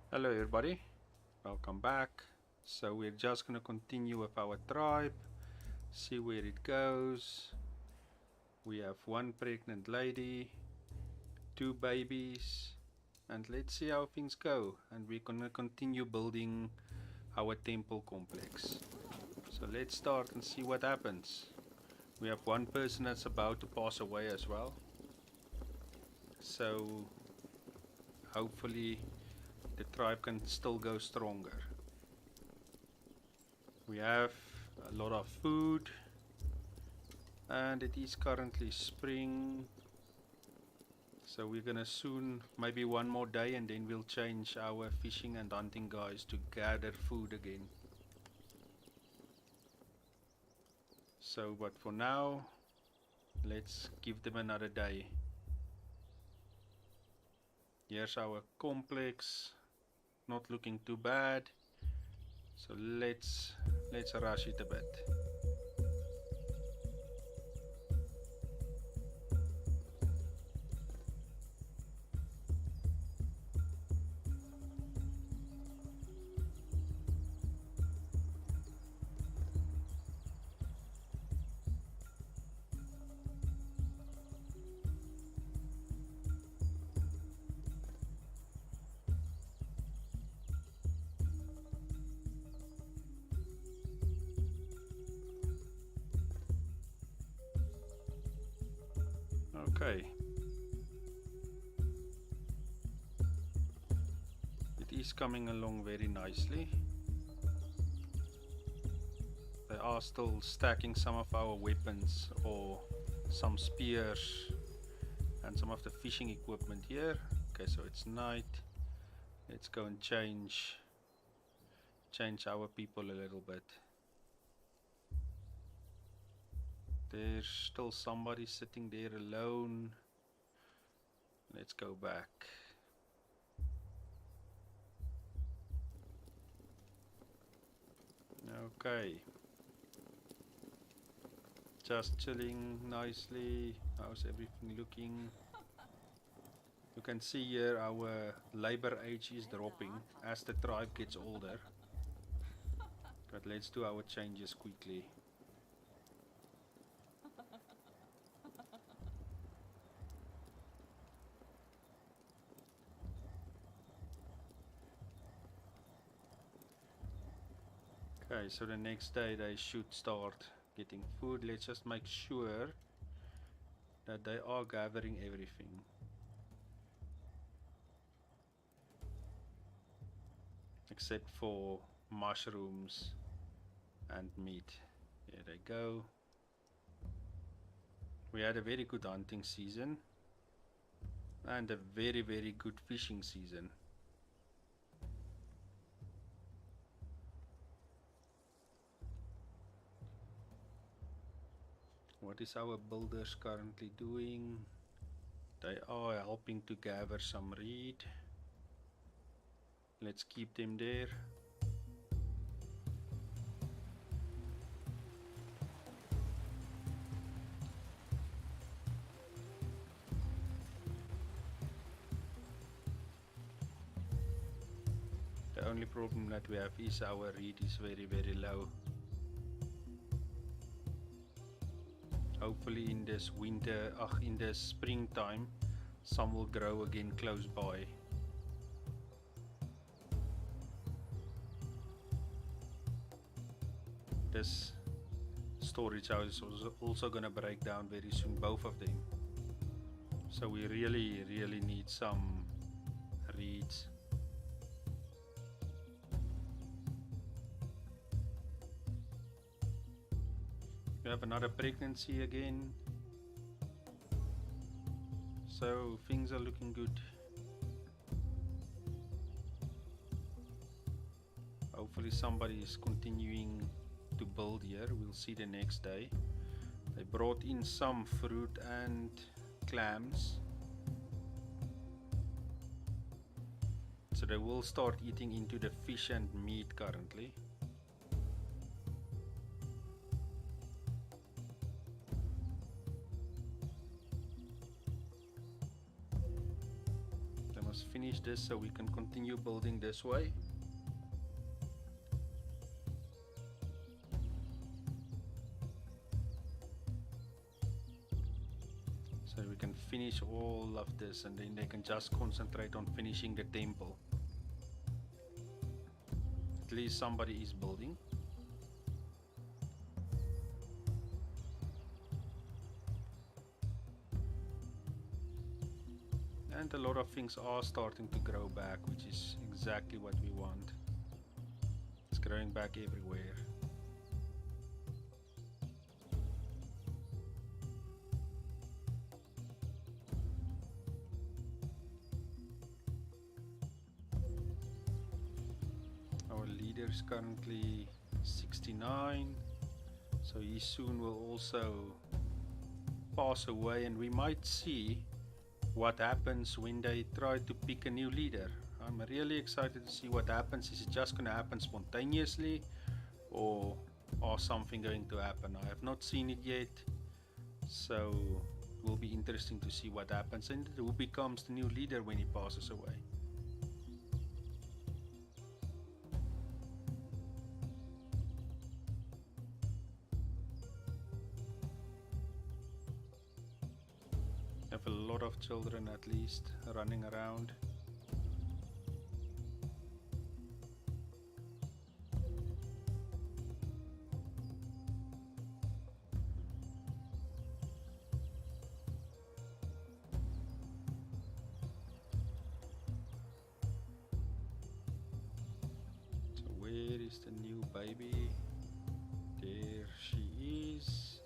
Hello everybody, welcome back. So we're just going to continue with our tribe, see where it goes. We have one pregnant lady, two babies, and let's see how things go. And we're going to continue building our temple complex. So let's start and see what happens. We have one person that's about to pass away as well. So hopefully the tribe can still go stronger. We have a lot of food, and it is currently spring, so we're gonna soon, maybe one more day, and then we'll change our fishing and hunting guys to gather food again. So but for now, let's give them another day. Here's our complex, not looking too bad, so let's rush it a bit. Okay, it is coming along very nicely. They are still stacking some of our weapons or some spears and some of the fishing equipment here. Okay, so it's night. Let's go and change our people a little bit. There's still somebody sitting there alone. Let's go back. Okay, just chilling nicely. How's everything looking? You can see here our labor age is dropping as the tribe gets older. But let's do our changes quickly. Okay, so the next day they should start getting food. Let's just make sure that they are gathering everything. Except for mushrooms and meat. There they go. We had a very good hunting season and a very good fishing season. What is our builders currently doing? They are helping to gather some reed. Let's keep them there. The only problem that we have is our reed is very low. Hopefully in this winter, in this springtime, some will grow again close by. This storage house is also gonna break down very soon, both of them. So we really need some reeds. We have another pregnancy again. So things are looking good. Hopefully somebody is continuing to build here. We'll see the next day. They brought in some fruit and clams. So they will start eating into the fish and meat currently. must finish this so we can continue building this way. So we can finish all of this and then they can just concentrate on finishing the temple. At least somebody is building. And a lot of things are starting to grow back, which is exactly what we want. It's growing back everywhere. Our leader is currently 69, so he soon will also pass away, and we might see what happens when they try to pick a new leader. I'm really excited to see what happens. Is it just going to happen spontaneously, or something going to happen? I have not seen it yet, so it will be interesting to see what happens and who becomes the new leader when he passes away. Have a lot of children at least running around. So where is the new baby? There she is.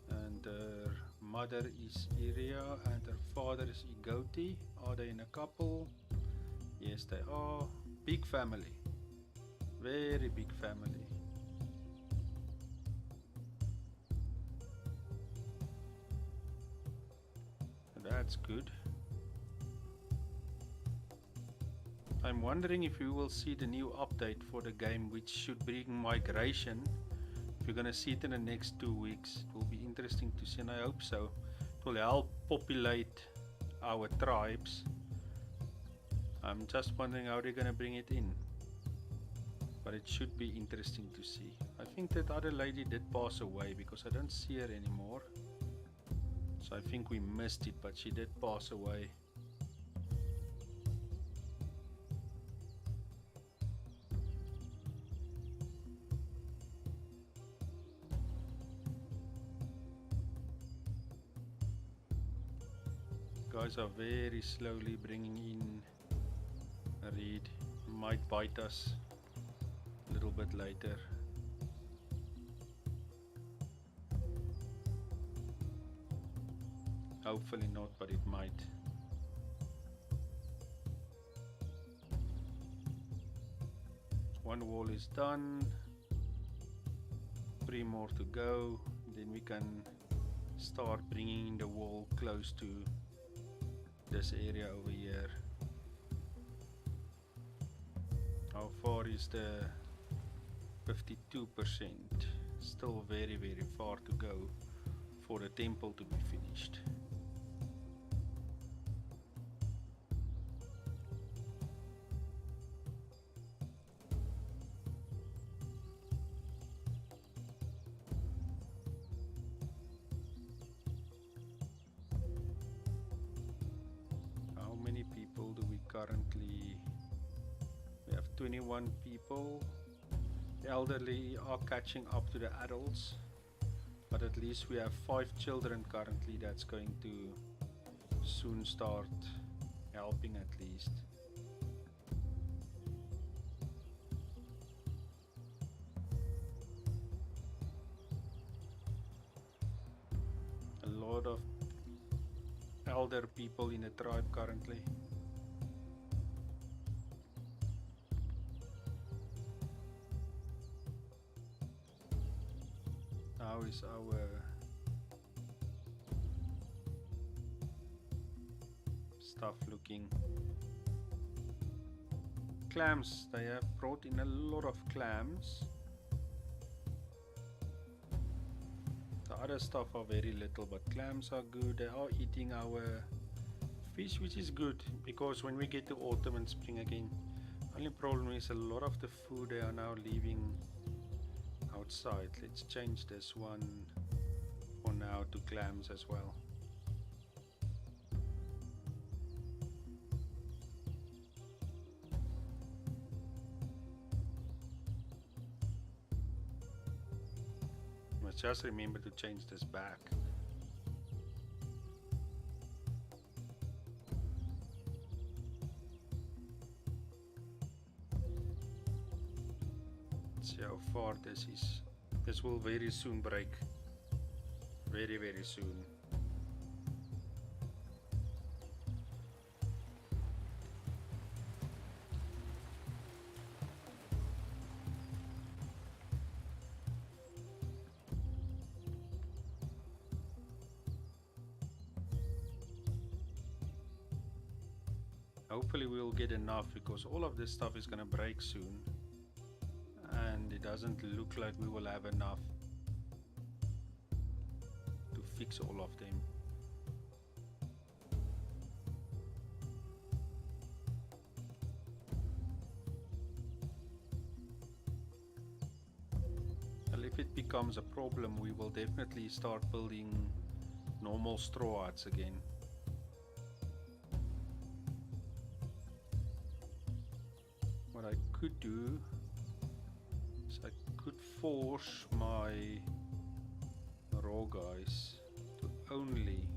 And her mother is Iria and her father is Igoti. Are they in a couple? Yes, they are. Big family. Very big family. That's good. I'm wondering if we will see the new update for the game, which should bring migration. If you're gonna see it in the next 2 weeks, it will be interesting to see, and I hope so. It will help populate our tribes. I'm just wondering how they're gonna bring it in, but it should be interesting to see. I think that other lady did pass away because I don't see her anymore, so I think we missed it, but she did pass away. Guys are very slowly bringing in a reed. Might bite us a little bit later. Hopefully not, but it might. One wall is done. 3 more to go. Then we can start bringing the wall close to this area over here. How far is the 52%? Still very far to go for the temple to be finished. Currently we have 21 people. The elderly are catching up to the adults, but at least we have 5 children currently that's going to soon start helping at least. A lot of elder people in the tribe currently. How is our stuff looking? Clams, they have brought in a lot of clams. The other stuff are very little, but clams are good. They are eating our fish, which is good because when we get to autumn and spring again, only problem is a lot of the food they are now leaving outside. Let's change this one for now to clams as well. Must just remember to change this back. See how far this is. This will very soon break. Very, very soon. Hopefully we'll get enough because all of this stuff is gonna break soon. And it doesn't look like we will have enough to fix all of them. Well, if it becomes a problem, we will definitely start building normal straw huts again. What I could do is I could force my raw guys to only,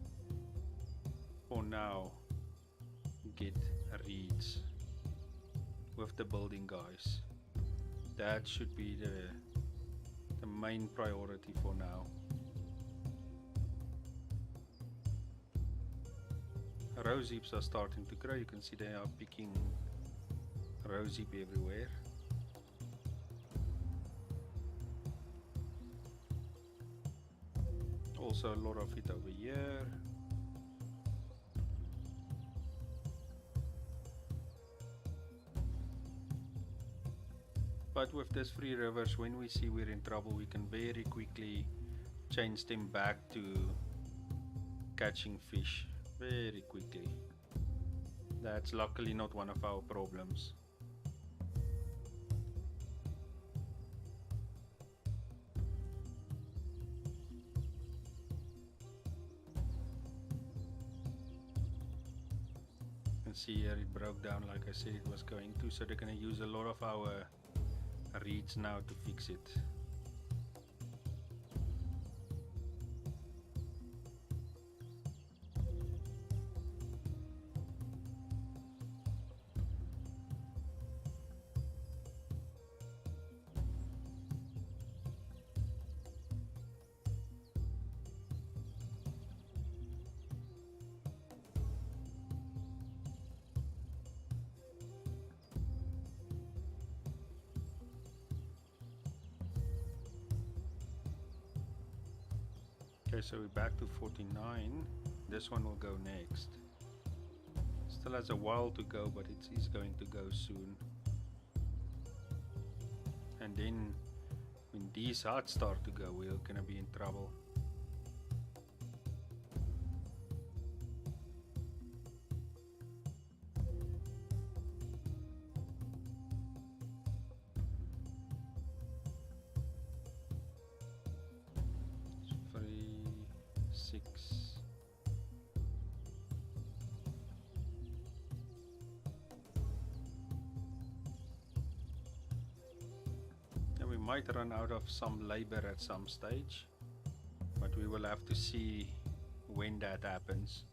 for now, get reeds with the building guys. That should be the main priority for now. Rose heaps are starting to grow. You can see they are picking rose heap everywhere. Also a lot of it over here. But with these free rivers, when we see we're in trouble, we can very quickly change them back to catching fish very quickly. That's luckily not one of our problems. See here it broke down like I said it was going to, so they're going to use a lot of our reeds now to fix it. Okay, so we're back to 49. This one will go next. Still has a while to go, but it is going to go soon. And then when these huts start to go, we're gonna be in trouble. Might run out of some labor at some stage, but we will have to see when that happens.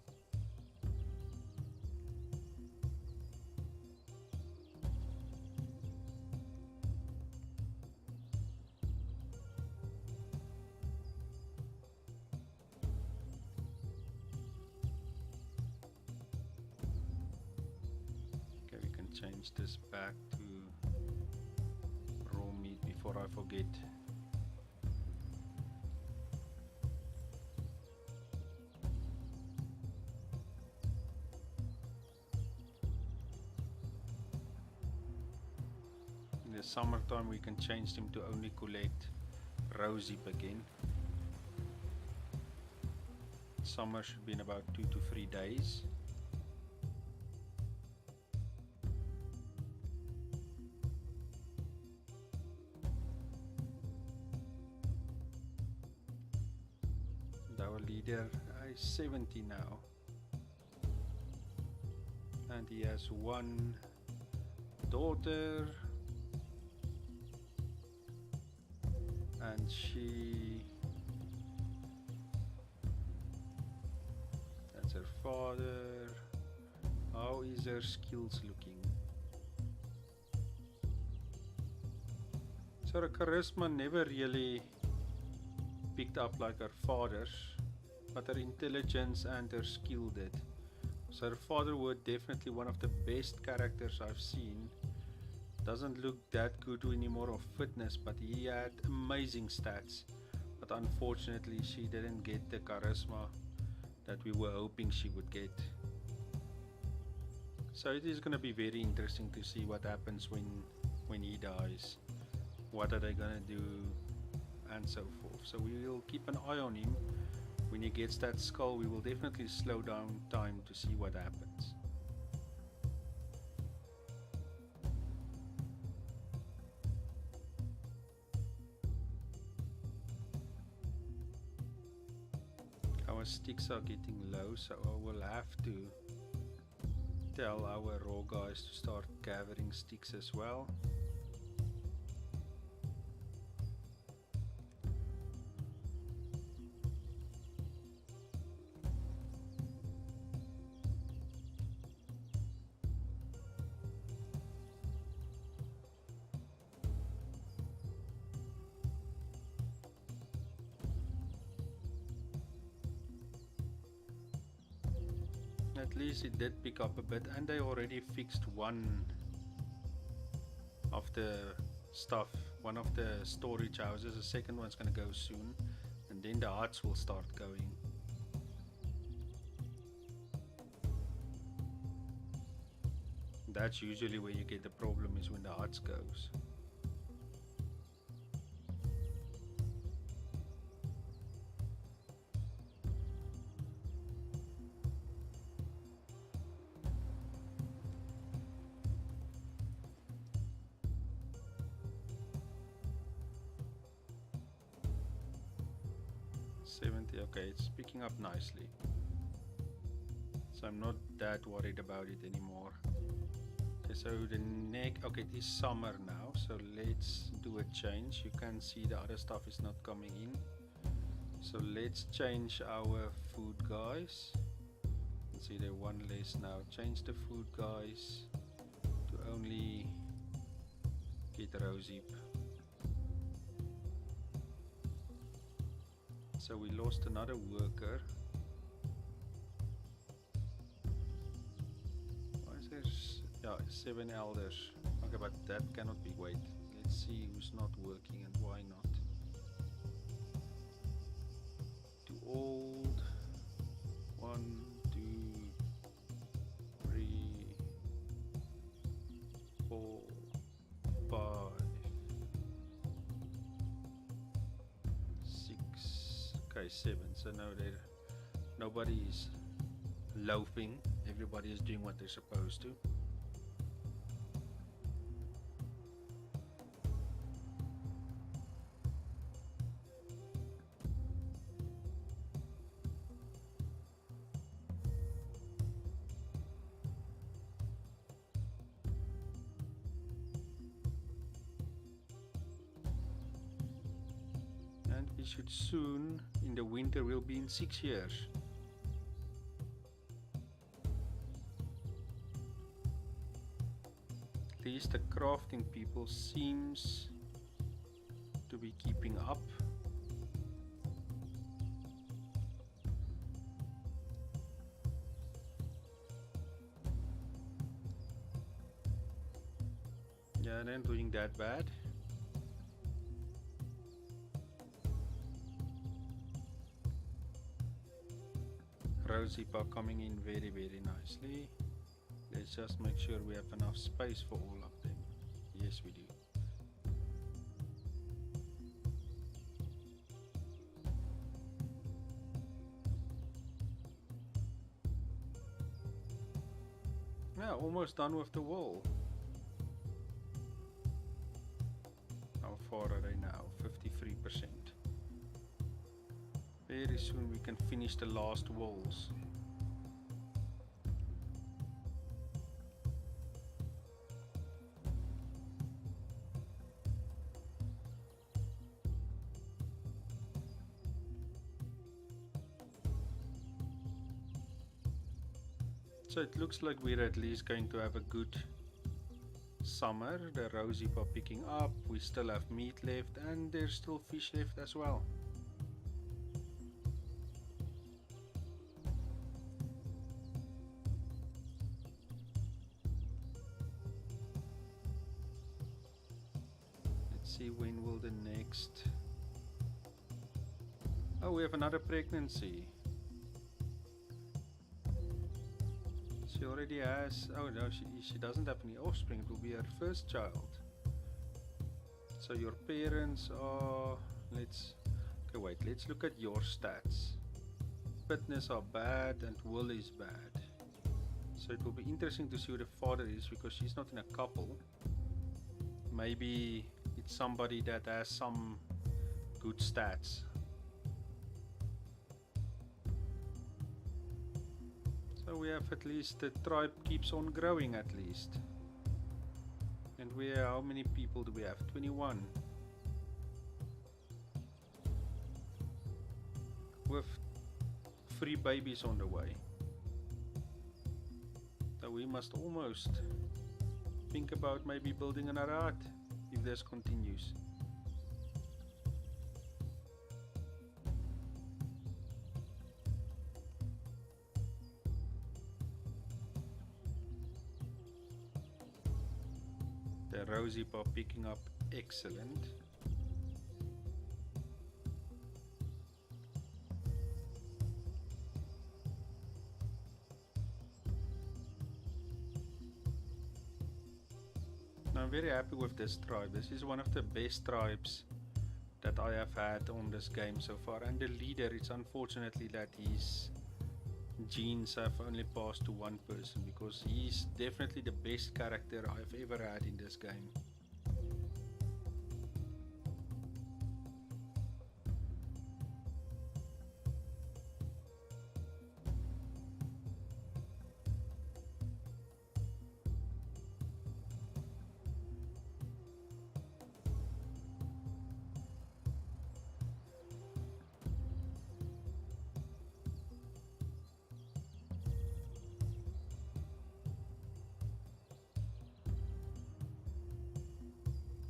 Okay, we can change this back to before I forget. In the summertime we can change them to only collect rose heap again. Summer should be in about 2 to 3 days. our leader is 70 now. And he has one daughter. And that's her father. How is her skills looking? So her charisma never really picked up like her father's, but her intelligence and her skill did. So her father was definitely one of the best characters I've seen. Doesn't look that good anymore of fitness, but he had amazing stats. But unfortunately she didn't get the charisma that we were hoping she would get. So it is going to be very interesting to see what happens when he dies. What are they going to do and so forth. So we will keep an eye on him. When he gets that skull, we will definitely slow down time to see what happens. Our sticks are getting low, so I will have to tell our raw guys to start gathering sticks as well. At least it did pick up a bit, and they already fixed one of the stuff, one of the storage houses. The second one's gonna go soon, and then the huts will start going. That's usually where you get the problem, is when the huts goes. Okay, it's picking up nicely, so I'm not that worried about it anymore. Okay, so the okay, it is summer now, so let's do a change. You can see the other stuff is not coming in, so let's change our food guys. You can see they're one less now. Change the food guys to only get rosy. So we lost another worker. Why is there 7 elders? Okay, but that cannot be. Wait, let's see who's not working and why not. Too old. 1, 2, 3, 4, 5, 6. Okay, 7. So now nobody is loafing. Everybody is doing what they're supposed to. And we should soon, in the winter, we'll be in 6 years. At least the crafting people seems to be keeping up. Yeah, they're not doing that bad. Rosy are coming in very, very nicely. Let's just make sure we have enough space for all of them. Yes, we do. Yeah, almost done with the wall. How far are they now? 53%. Very soon we can finish the last walls. So it looks like we're at least going to have a good summer. The rosy are picking up, we still have meat left, and there's still fish left as well. Let's see, when will the next... Oh, we have another pregnancy. She already has... Oh no, she doesn't have any offspring. It will be her first child. So your parents are... Okay, wait, let's look at your stats. Fitness are bad and will is bad. So it will be interesting to see who the father is, because she's not in a couple. Maybe it's somebody that has some good stats. So we have at least, the tribe keeps on growing at least. And how many people do we have? 21. With 3 babies on the way. So we must almost think about maybe building another hut if this continues. The rosy are picking up excellent. Now I'm very happy with this tribe. This is one of the best tribes that I have had on this game so far, and the leader, it's unfortunately that his genes have only passed to one person, because he's definitely the best character I've ever had in this game.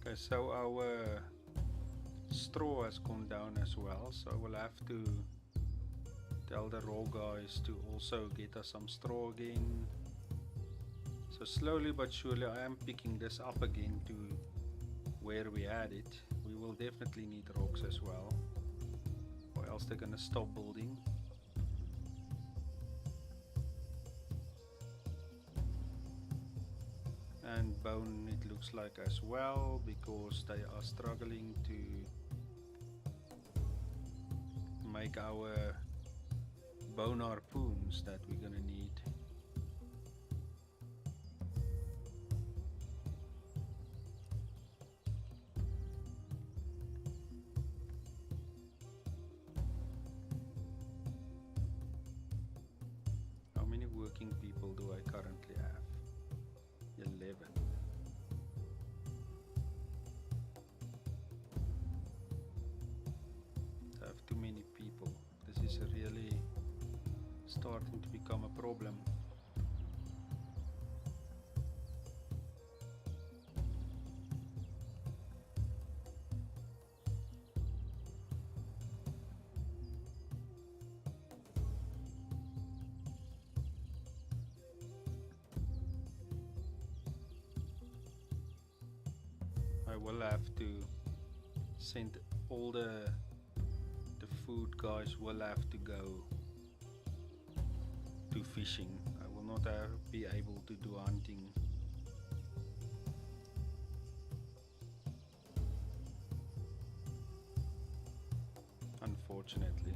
Okay, so our straw has gone down as well, so we'll have to tell the raw guys to also get us some straw again. So slowly but surely I am picking this up again to where we had it. We will definitely need rocks as well, or else they're gonna stop building. And bone, it looks like as well, because they are struggling to make our bone harpoons that we're gonna need. How many working people do I currently have? 11. I have too many people. This is really starting to become a problem. I will have to send all the food guys will have to go to fishing. I will not be able to do hunting. Unfortunately.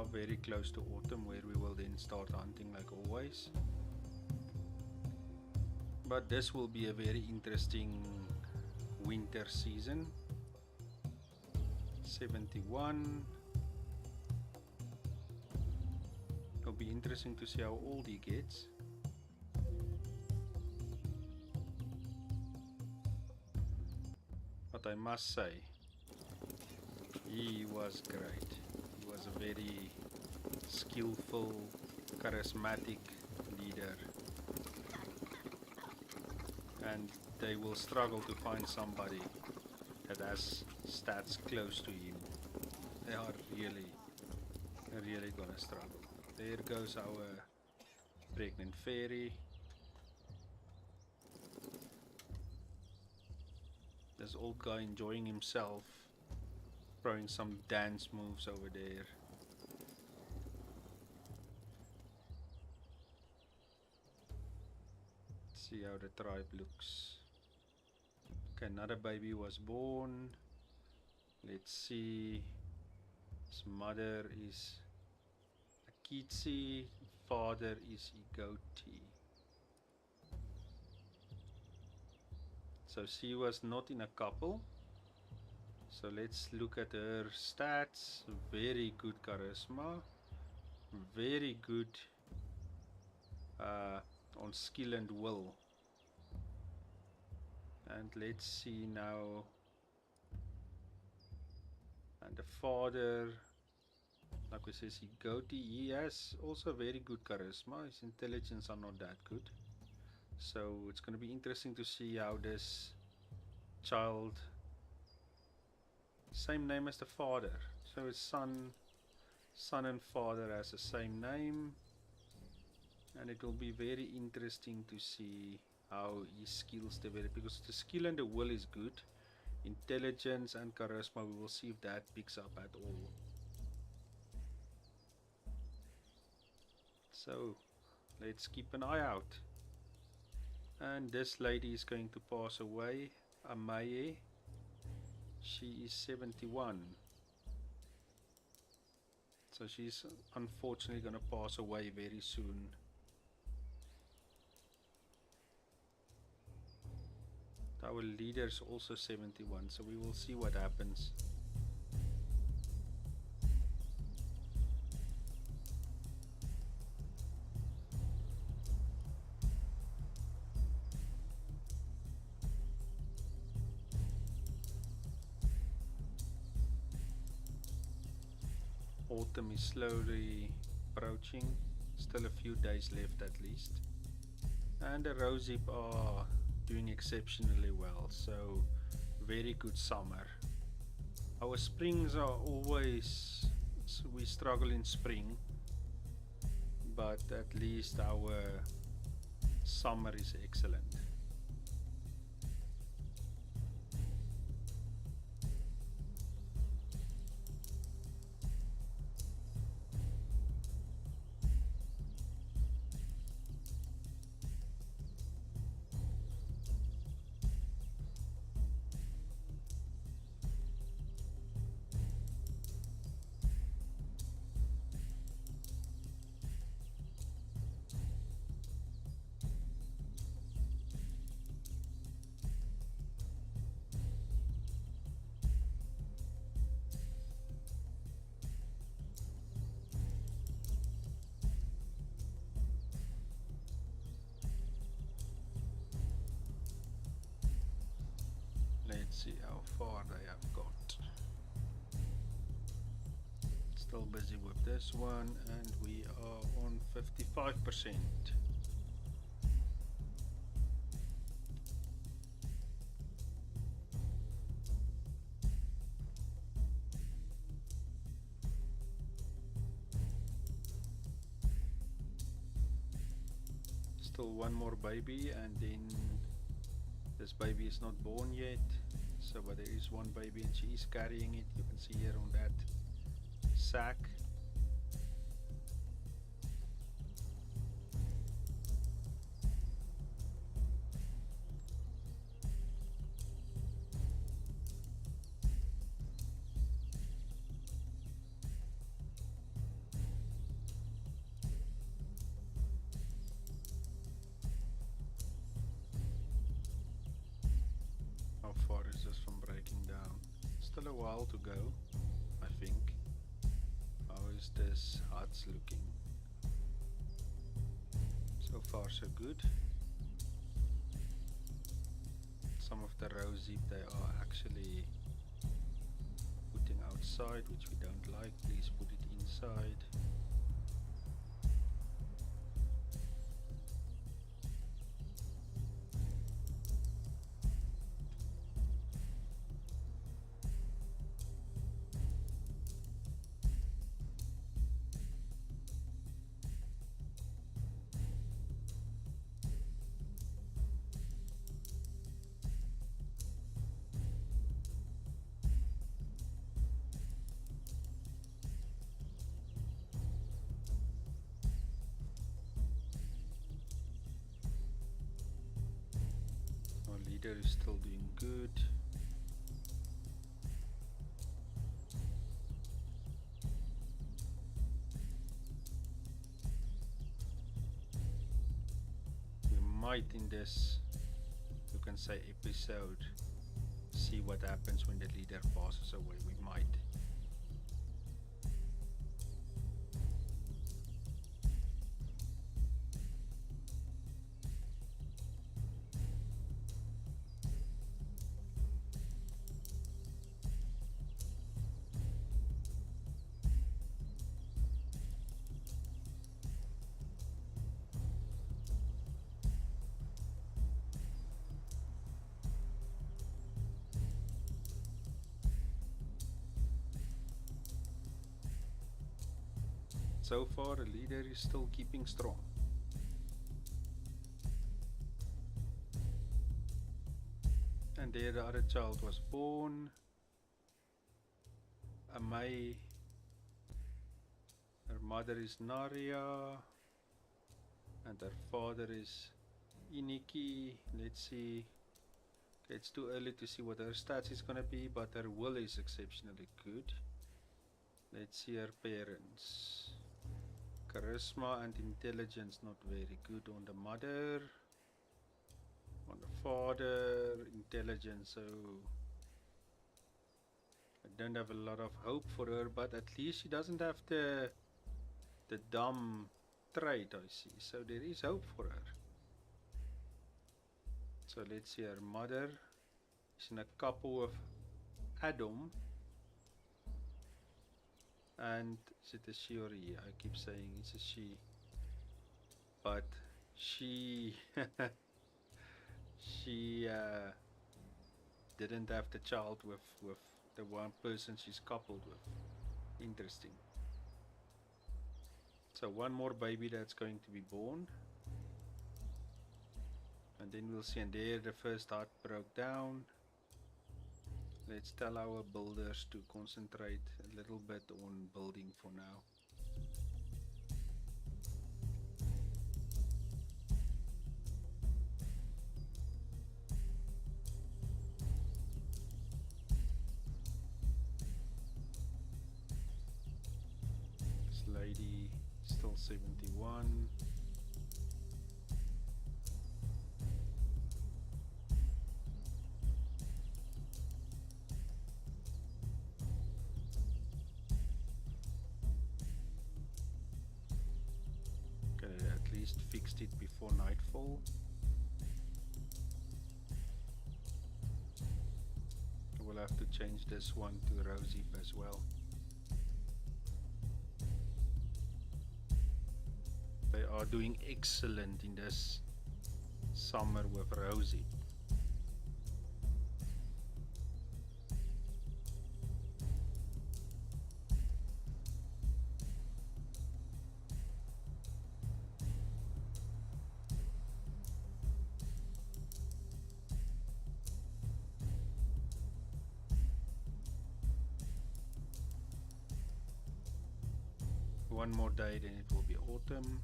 are very close to autumn, where we will then start hunting like always. But this will be a very interesting winter season. 71. It'll be interesting to see how old he gets. But I must say, he was great. He was a very skillful, charismatic leader. And they will struggle to find somebody that has stats close to him. They are really gonna struggle. There goes our pregnant fairy. This old guy enjoying himself, throwing some dance moves over there. See how the tribe looks. Okay, another baby was born. Let's see. His mother is Akitsi, father is Igoti. So she was not in a couple. So let's look at her stats. Very good charisma. Very good on skill and will. And let's see now. And the father, like we say, Igoti, he has also very good charisma. His intelligence are not that good. So it's going to be interesting to see how this child, same name as the father, so his son and father has the same name, and it will be very interesting to see how his skills develop, because the skill and the will is good. Intelligence and charisma, we will see if that picks up at all. So let's keep an eye out. And this lady is going to pass away, Amaye. She is 71. So she's unfortunately going to pass away very soon. Our leader is also 71, so we will see what happens. Autumn is slowly approaching. Still a few days left at least. And the rosehip are doing exceptionally well, so very good summer. Our springs are always, we struggle in spring, but at least our summer is excellent. Let's see how far they have got. Still busy with this one, and we are on 55%. Still one more baby, and then this baby is not born yet. So, but there is one baby and she is carrying it. You can see here on that sack. Still a while to go, I think. How is this huts looking? So far so good. Some of the rosy they are actually putting outside, which we don't like. Please put it inside. Our leader is still doing good. We might in this, you can say, episode see what happens when the leader passes away. We might. So far, the leader is still keeping strong. And there the other child was born. Amai. Her mother is Naria. And her father is Iniki. Let's see. Okay, it's too early to see what her stats is gonna be, but her will is exceptionally good. Let's see her parents. Charisma and intelligence not very good on the mother. On the father, intelligence, so I don't have a lot of hope for her, but at least she doesn't have the dumb trait I see, so there is hope for her. So let's see her mother. She's in a couple with Adam. And is it a she or he? I keep saying it's a she. But she she didn't have the child with the one person she's coupled with. Interesting. So one more baby that's going to be born. And then we'll see, and there the first heart broke down. Let's tell our builders to concentrate a little bit on building for now. This lady still 71. At least fixed it before nightfall. We'll have to change this one to Rosy as well. They are doing excellent in this summer with Rosy. One more day, then it will be autumn.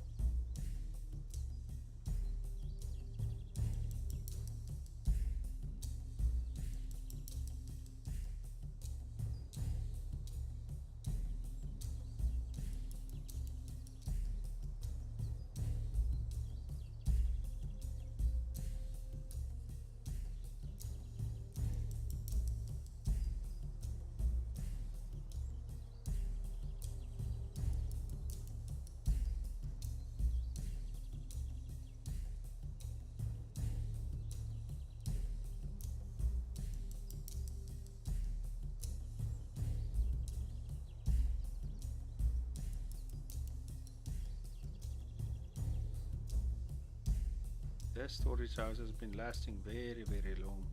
This storage house has been lasting very, very long.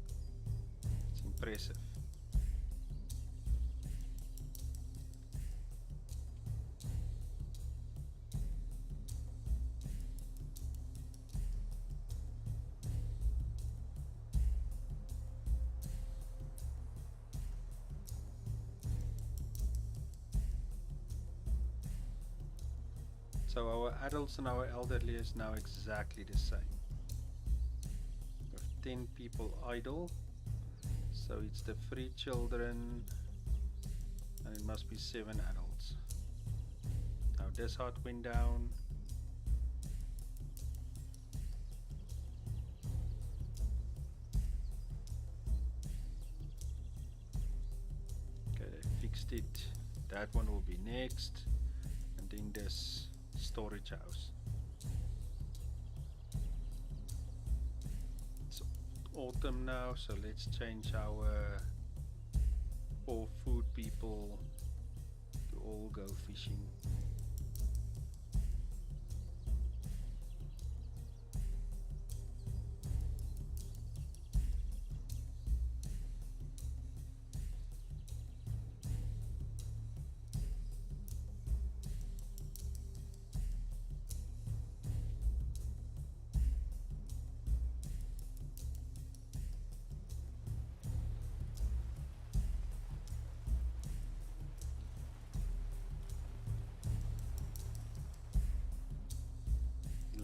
It's impressive. So our adults and our elderly is now exactly the same. We have 10 people idle, so it's the 3 children and it must be 7 adults. Now this hut went down. Okay, they fixed it. That one will be next, and then this storage house. It's autumn now, so let's change our 4 food people to all go fishing.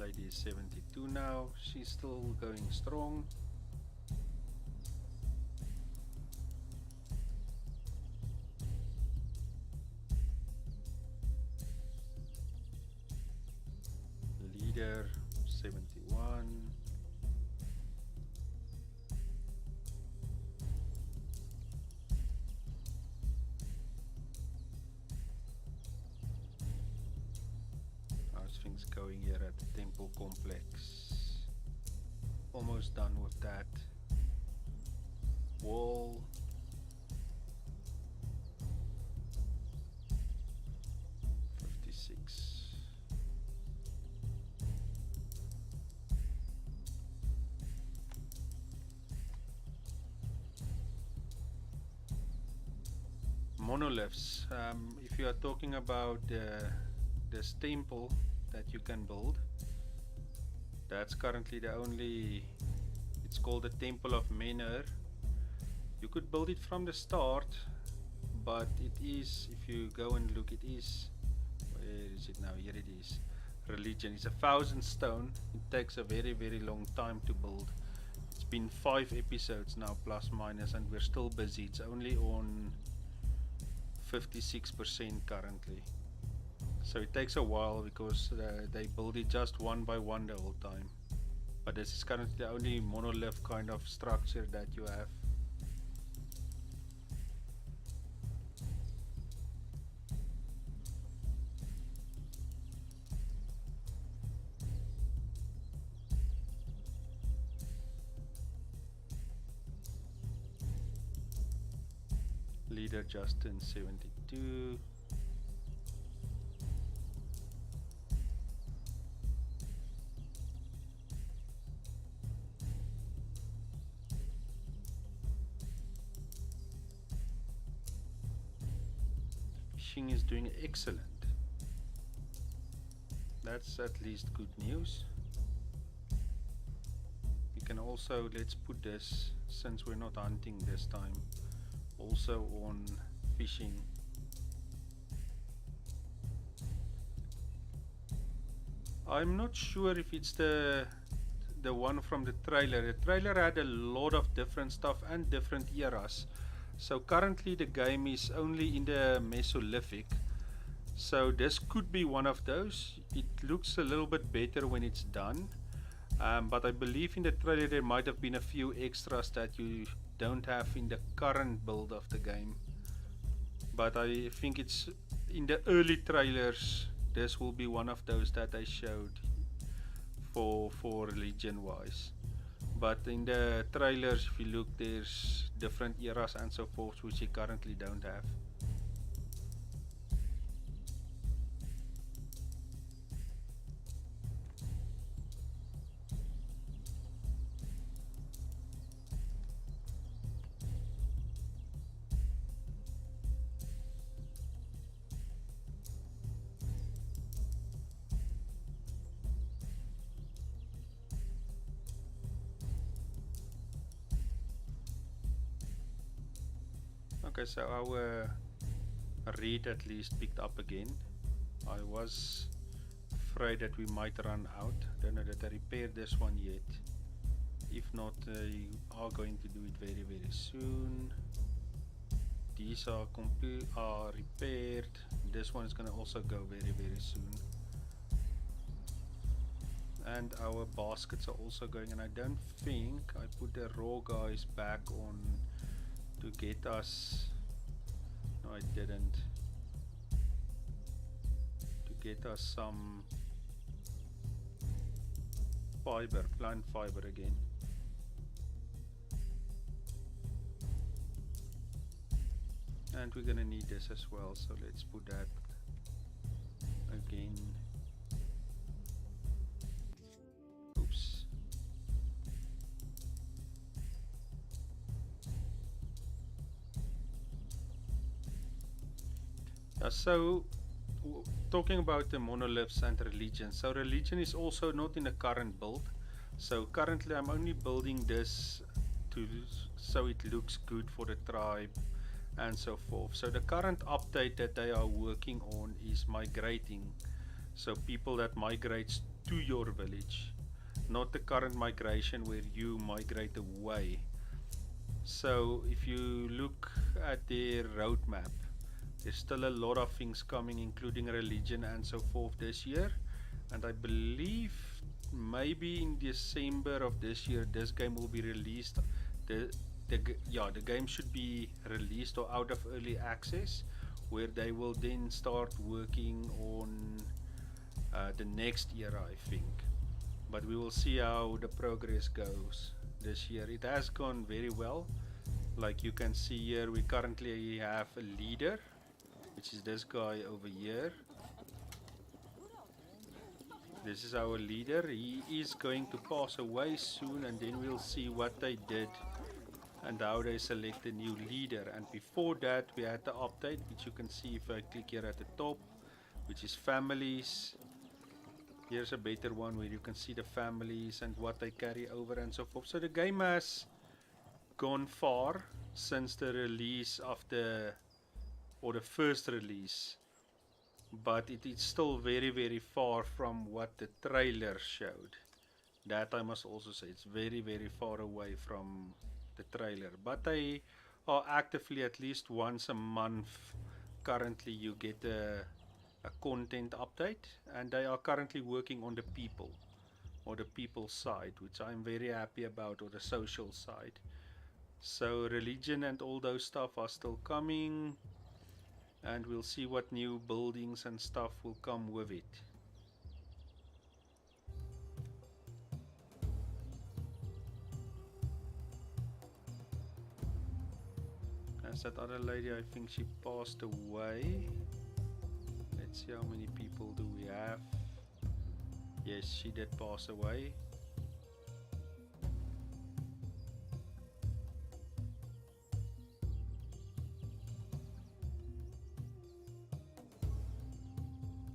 Lady is 72 now, she's still going strong. Leader 71. How's things going here at the temple complex? Almost done with that wall. Monoliths. If you are talking about this temple that you can build, that's currently the only, it's called the Temple of Menor. You could build it from the start, but it is, if you go and look, it is, where is it now? Here it is. Religion. It's 1,000 stone. It takes a very, very long time to build. It's been 5 episodes now, plus minus, and we're still busy. It's only on 56% currently, so it takes a while because they build it just one by one the whole time. But this is currently the only monolith kind of structure that you have. Leader Justin 72. Fishing is doing excellent. That's at least good news. We can also, let's put this, since we're not hunting this time, also on fishing. I'm not sure if it's the one from the trailer. The trailer had a lot of different stuff and different eras. So currently the game is only in the Mesolithic. So this could be one of those. It looks a little bit better when it's done. But I believe in the trailer there might have been a few extras that you don't have in the current build of the game. But I think it's in the early trailers, this will be one of those that I showed for religion wise. But in the trailers, if you look, there's different eras and so forth which you currently don't have. Okay, so our reed at least picked up again. I was afraid that we might run out. Don't know that I repaired this one yet. If not, they are going to do it very soon. These are repaired. This one is going to also go very soon. And our baskets are also going, and I don't think I put the raw guys back on to get us. No, I didn't. To get us some fiber, plant fiber again. And we're gonna need this as well, so let's put that again. Oops. So talking about the monoliths and religion. So religion is also not in the current build. So currently I'm only building this so it looks good for the tribe and so forth. So the current update that they are working on is migrating. So people that migrates to your village, not the current migration where you migrate away. So if you look at their roadmap, there's still a lot of things coming, including religion and so forth this year. And I believe maybe in December of this year, this game will be released. The game should be released or out of early access, where they will then start working on the next year, I think. But we will see how the progress goes this year. It has gone very well. Like you can see here, we currently have a leader, which is this guy over here. This is our leader. He is going to pass away soon, and then we'll see what they did and how they select a new leader. And before that, we had the update, which you can see if I click here at the top, which is families. Here's a better one where you can see the families and what they carry over and so forth. So the game has gone far since the release of the first release, but it is still very far from what the trailer showed. That I must also say, it's very far away from the trailer, but they are actively at least once a month. Currently you get a content update, and they are currently working on the people, or the people side, which I'm very happy about, or the social side. So religion and all those stuff are still coming, and we'll see what new buildings and stuff will come with it. As that other lady, I think she passed away. Let's see how many people do we have. Yes, she did pass away.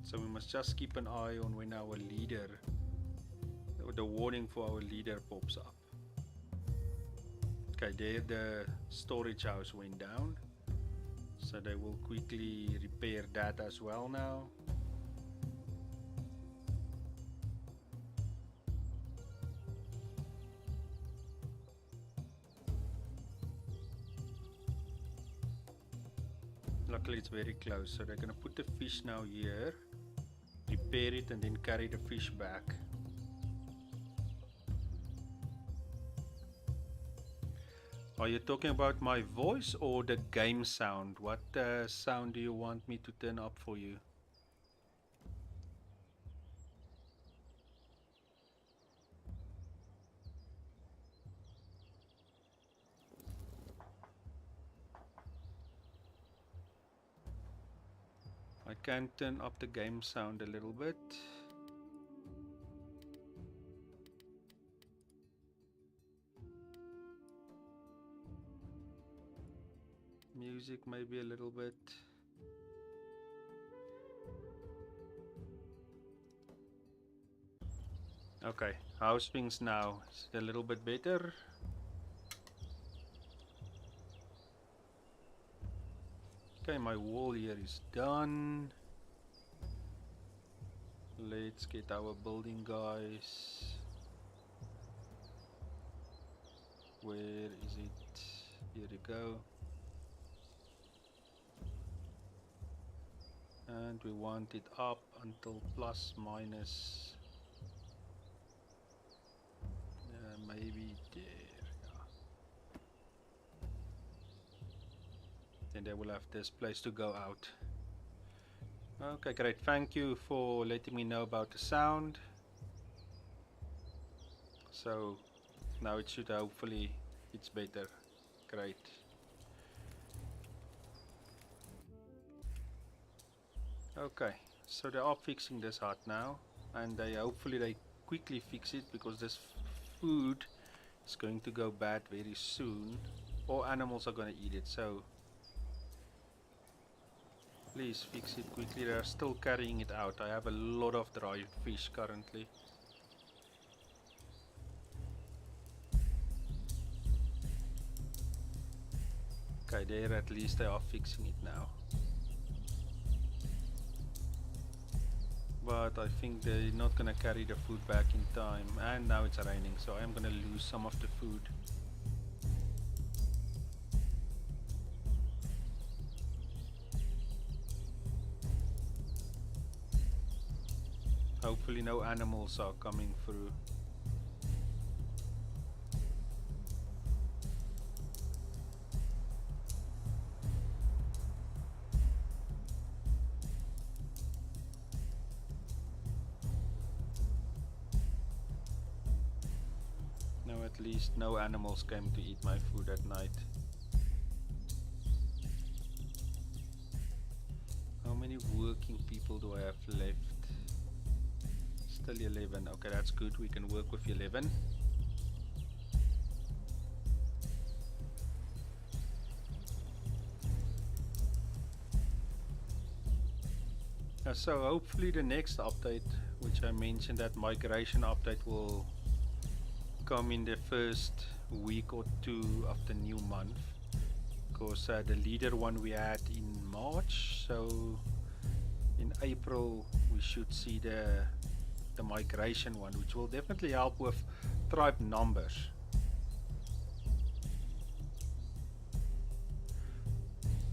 So we must just keep an eye on when our leader, the warning for our leader pops up. Okay, there the storage house went down, so they will quickly repair that as well now. Luckily it's very close, so they're gonna put the fish now here, repair it, and then carry the fish back. Are you talking about my voice or the game sound? What sound do you want me to turn up for you? I can turn up the game sound a little bit. Music maybe a little bit. Okay, how's things now? Is it a little bit better? Okay, my wall here is done. Let's get our building guys. Where is it? Here we go. And we want it up until plus minus maybe there. Yeah. Then they will have this place to go out. Okay, great. Thank you for letting me know about the sound. So now it should hopefully it's better. Great. Okay, so they are fixing this hut now, and they hopefully they quickly fix it because this food is going to go bad very soon, or animals are going to eat it. So please fix it quickly. They are still carrying it out. I have a lot of dried fish currently. Okay, there at least they are fixing it now. But I think they're not gonna carry the food back in time, and now it's raining, so I'm gonna lose some of the food. Hopefully no animals are coming through. No, at least no animals came to eat my food at night. How many working people do I have left? Still 11. Okay, that's good. We can work with 11. So hopefully the next update, which I mentioned, that migration update, will come in the first week or two of the new month, because the leader one we had in March, so in April we should see the migration one, which will definitely help with tribe numbers.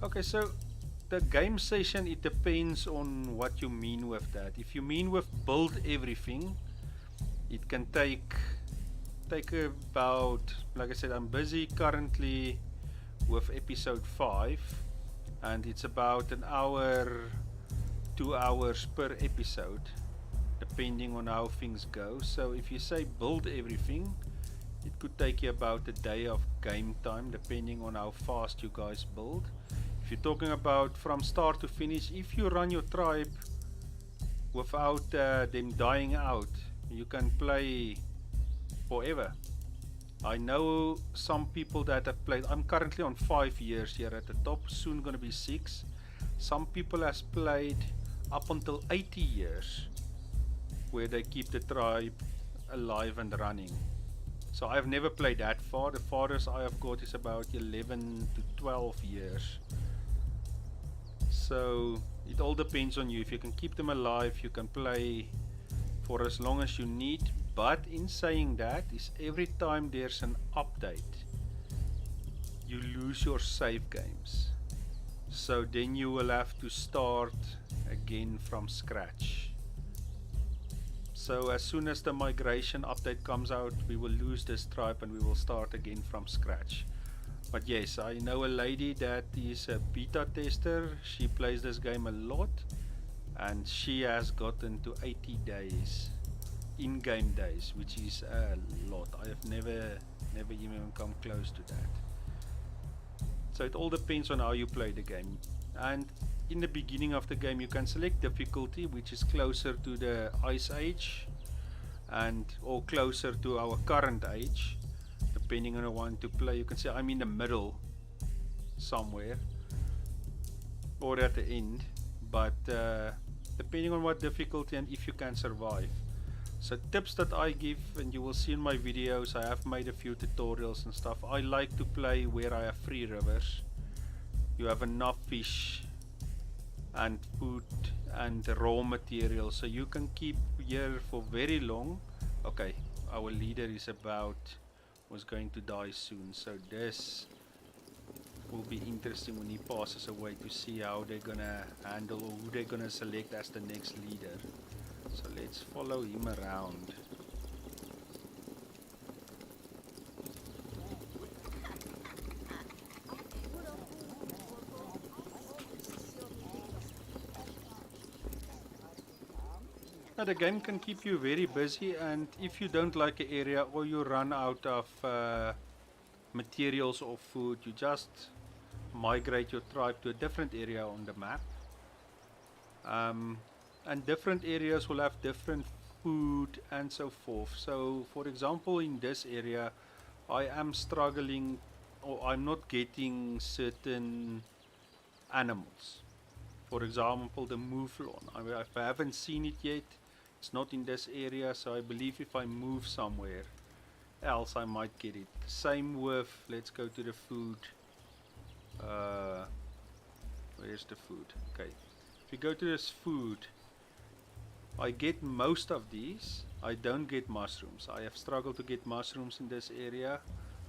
Okay, so the game session, it depends on what you mean with that. If you mean with build everything, it can take about, like I said, I'm busy currently with episode 5, and it's about an hour, 2 hours per episode, depending on how things go. So if you say build everything, it could take you about a day of game time, depending on how fast you guys build. If you're talking about from start to finish, if you run your tribe without them dying out, you can play forever. I know some people that have played. I'm currently on 5 years here at the top, soon gonna be 6. Some people has played up until 80 years, where they keep the tribe alive and running. So I've never played that far. The farthest I have got is about 11 to 12 years. So it all depends on you. If you can keep them alive, you can play for as long as you need. But in saying that, is every time there's an update, you lose your save games. So then you will have to start again from scratch. So as soon as the migration update comes out, we will lose this tribe and we will start again from scratch. But yes, I know a lady that is a beta tester. She plays this game a lot, and she has gotten to 80 days, in-game days, which is a lot. I have never even come close to that. So it all depends on how you play the game. And in the beginning of the game, you can select difficulty, which is closer to the Ice Age, and or closer to our current age, depending on the one to play. You can say I'm in the middle somewhere, or at the end, but depending on what difficulty and if you can survive. So tips that I give, and you will see in my videos, I have made a few tutorials and stuff. I like to play where I have 3 rivers, you have enough fish and food and raw materials, so you can keep here for very long. Okay, our leader is was going to die soon, so this will be interesting when he passes away to see how they're gonna handle or who they're gonna select as the next leader. So let's follow him around. Now the game can keep you very busy, and if you don't like an area or you run out of materials or food, you just migrate your tribe to a different area on the map. And different areas will have different food and so forth. So for example, in this area I am struggling, or I'm not getting certain animals. For example, the mouflon, I haven't seen it yet. It's not in this area, so I believe if I move somewhere else I might get it. Same with, let's go to the food. Where's the food? Okay, if you go to this food, I get most of these. I don't get mushrooms. I have struggled to get mushrooms in this area.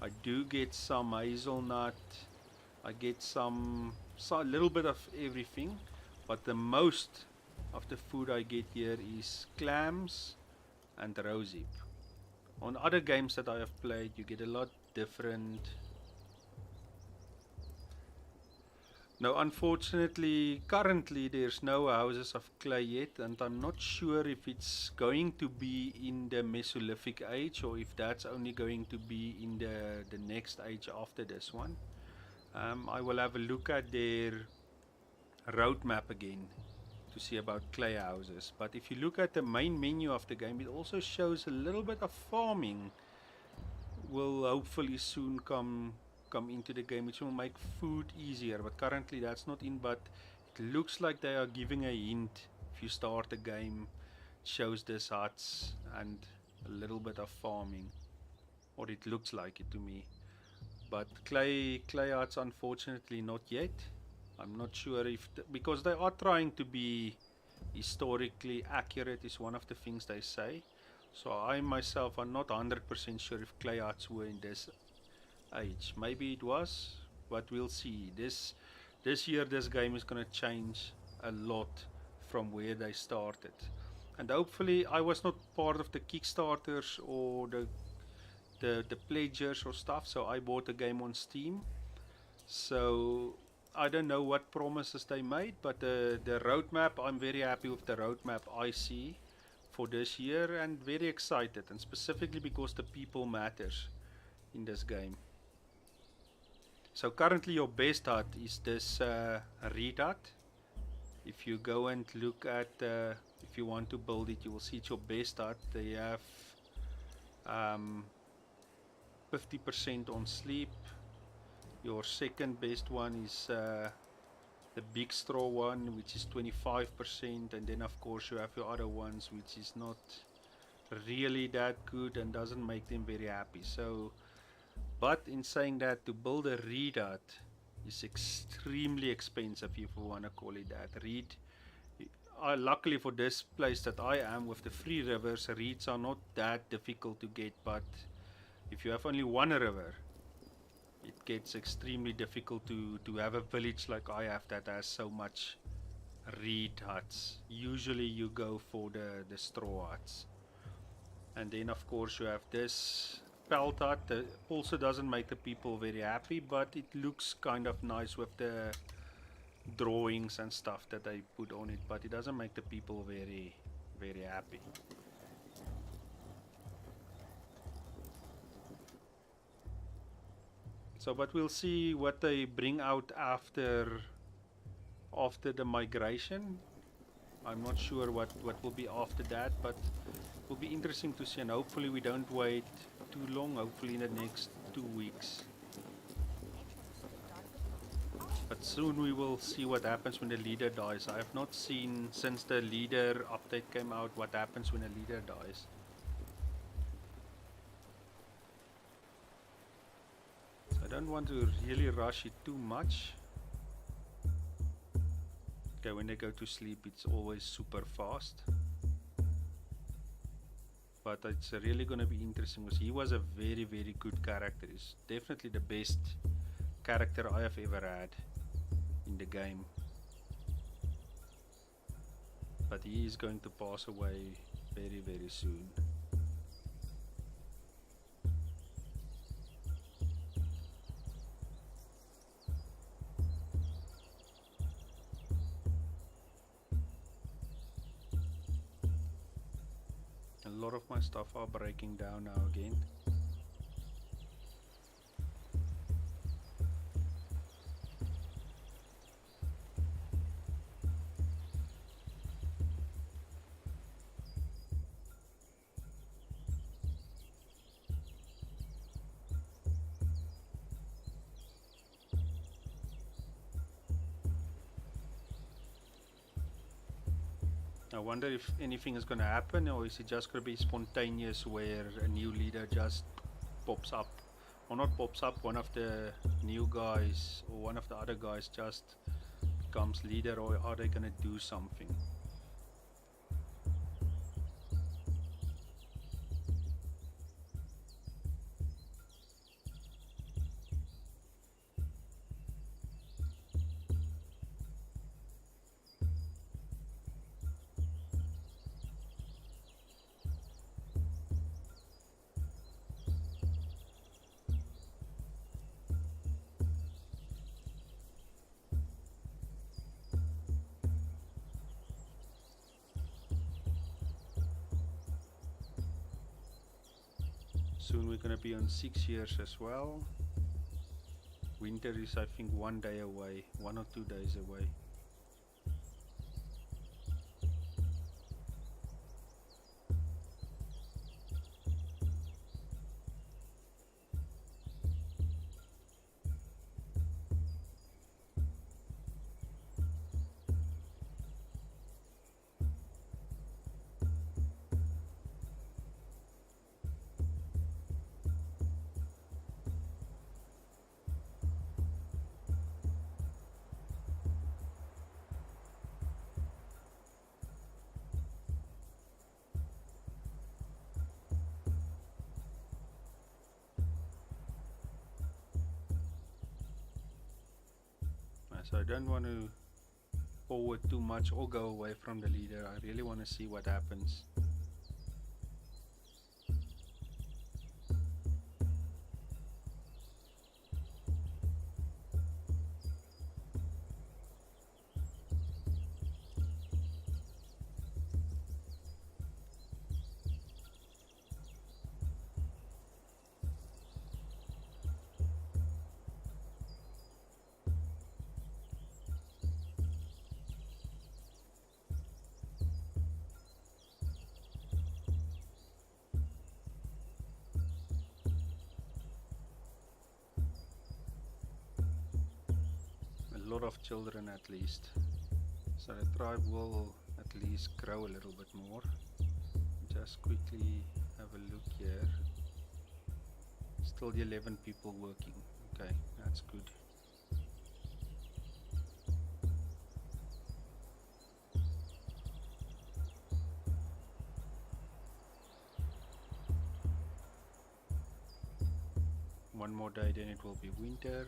I do get some hazelnut. I get a little bit of everything, but the most of the food I get here is clams and rosehip. On other games that I have played, you get a lot different. Now, unfortunately, currently there's no houses of clay yet, and I'm not sure if it's going to be in the Mesolithic age or if that's only going to be in the next age after this one. I will have a look at their roadmap again to see about clay houses. But if you look at the main menu of the game, it also shows a little bit of farming will hopefully soon come into the game, which will make food easier, but currently that's not in. But it looks like they are giving a hint. If you start the game, it shows this huts and a little bit of farming, or it looks like it to me. But clay huts, unfortunately not yet. I'm not sure if because they are trying to be historically accurate is one of the things they say. So I myself are not 100% sure if clay huts were in this age. Maybe it was, but we'll see. This year this game is gonna change a lot from where they started. And hopefully I was not part of the Kickstarters or the pledges or stuff, so I bought the game on Steam. So I don't know what promises they made, but the roadmap, I'm very happy with the roadmap I see for this year, and very excited, and specifically because the people matters in this game. So currently your best hut is this reed hut. If you go and look at, if you want to build it, you will see it's your best hut. They have 50% on sleep. Your second best one is the big straw one, which is 25%, and then of course you have your other ones which is not really that good and doesn't make them very happy. So, but in saying that, to build a reed hut is extremely expensive, if you want to call it that. Reed, luckily for this place that I am with the 3 rivers, reeds are not that difficult to get, but if you have only one river, it gets extremely difficult to have a village like I have that has so much reed huts. Usually you go for the straw huts. And then of course you have this pelt hut that also doesn't make the people very happy, but it looks kind of nice with the drawings and stuff that they put on it, but it doesn't make the people very happy. So, but we'll see what they bring out after the migration. I'm not sure what will be after that, but it will be interesting to see, and hopefully we don't wait too long, hopefully in the next 2 weeks. But soon we will see what happens when the leader dies. I have not seen since the leader update came out what happens when a leader dies. I don't want to really rush it too much. Okay, when they go to sleep, it's always super fast. But it's really going to be interesting because he was a very, very good character. He's definitely the best character I have ever had in the game. But he is going to pass away very, very soon. A lot of my stuff are breaking down now again. I wonder if anything is going to happen, or is it just going to be spontaneous where a new leader just pops up, or not pops up, one of the new guys or one of the other guys just becomes leader, or are they going to do something? Soon we're going to be on 6 years as well. Winter is, I think, 1 day away, 1 or 2 days away. So I don't want to forward too much or go away from the leader. I really want to see what happens. A lot of children at least. So the tribe will at least grow a little bit more. Just quickly have a look here. Still 11 people working. Okay, that's good. One more day, then it will be winter.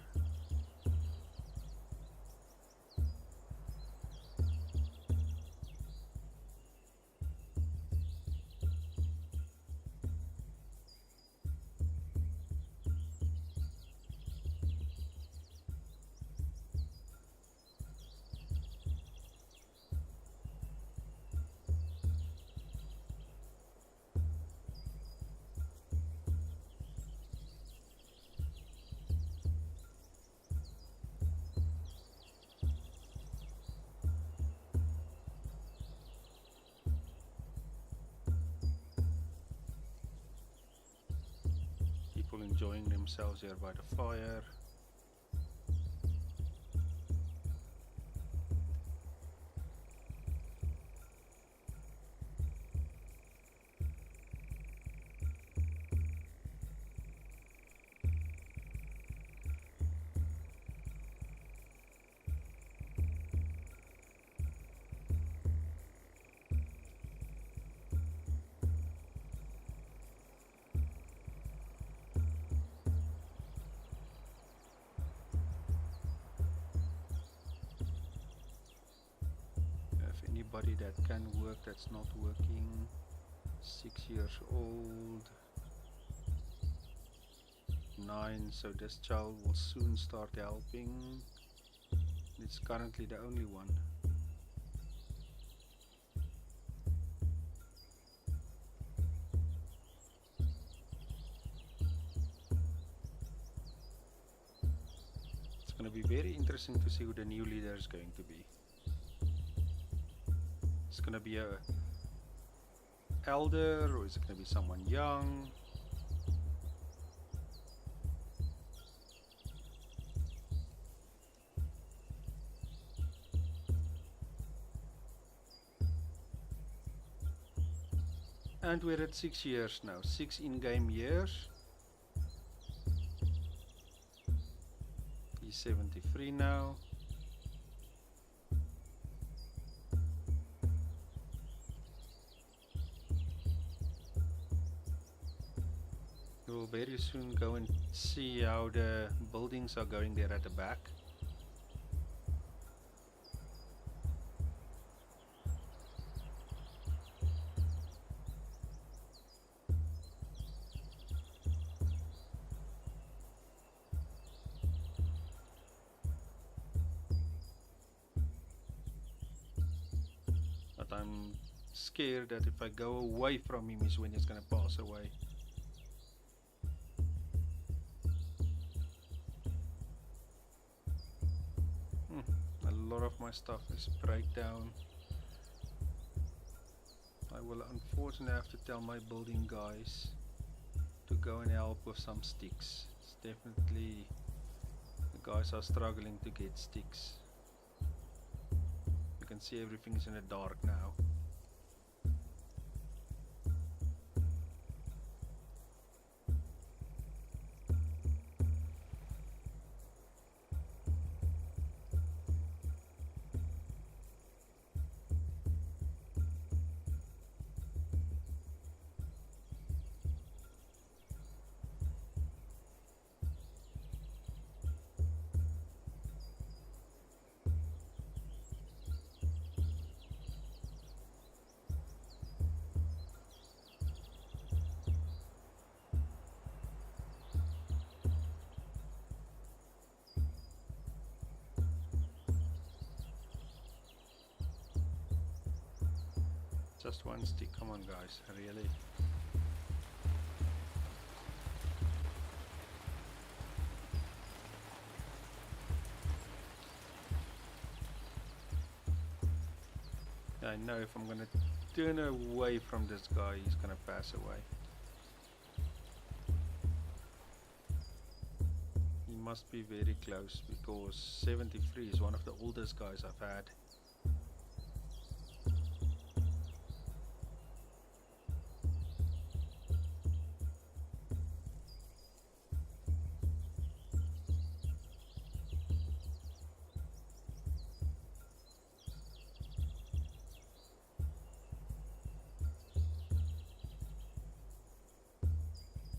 People enjoying themselves here by the fire. anybody that can work that's not working. 6 years old. 9, so this child will soon start helping. It's currently the only one. It's going to be very interesting to see who the new leader is going to be. It's going to be a elder, or is it going to be someone young? And we're at 6 years now, 6 in-game years. He's 73 now. We'll very soon go and see how the buildings are going there at the back. But I'm scared that if I go away from him is when he's gonna pass away. A lot of my stuff is breakdown. I will unfortunately have to tell my building guys to go and help with some sticks. It's definitely, the guys are struggling to get sticks. You can see everything is in the dark now. Just one stick, come on guys, really? I know if I'm gonna turn away from this guy, he's gonna pass away. He must be very close because 73 is one of the oldest guys I've had.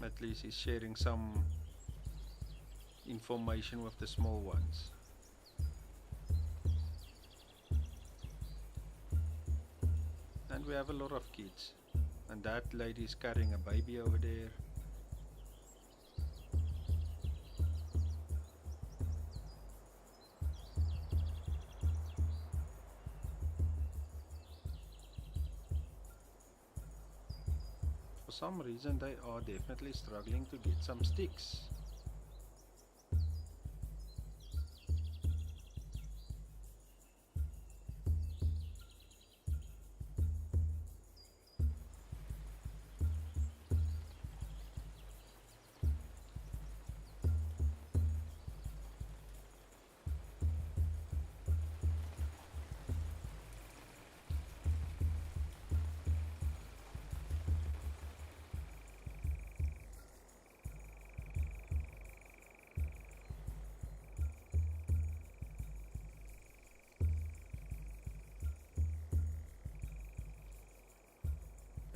At least he's sharing some information with the small ones. And we have a lot of kids. And that lady is carrying a baby over there. For some reason they are definitely struggling to get some sticks.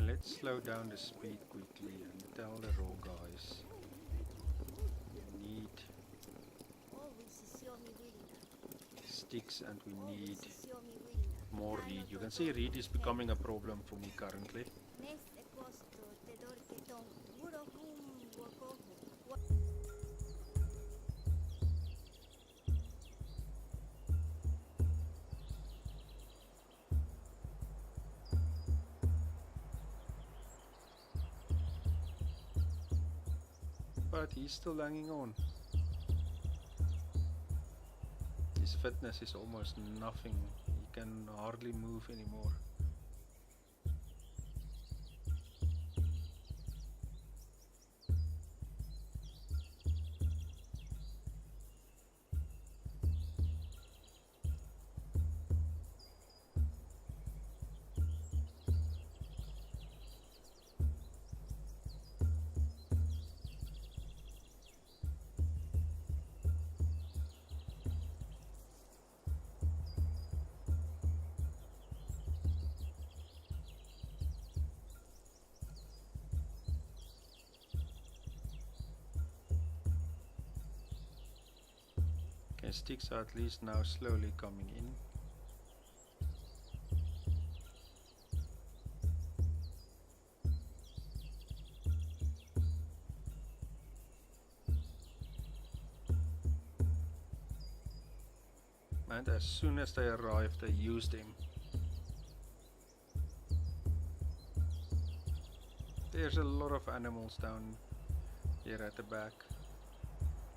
Let's slow down the speed quickly and tell the raw guys we need sticks and we need more reed. You can see reed is becoming a problem for me currently. But he's still hanging on. His fitness is almost nothing. He can hardly move anymore. Okay, sticks are at least now slowly coming in. And as soon as they arrived, they used him. There's a lot of animals down here at the back.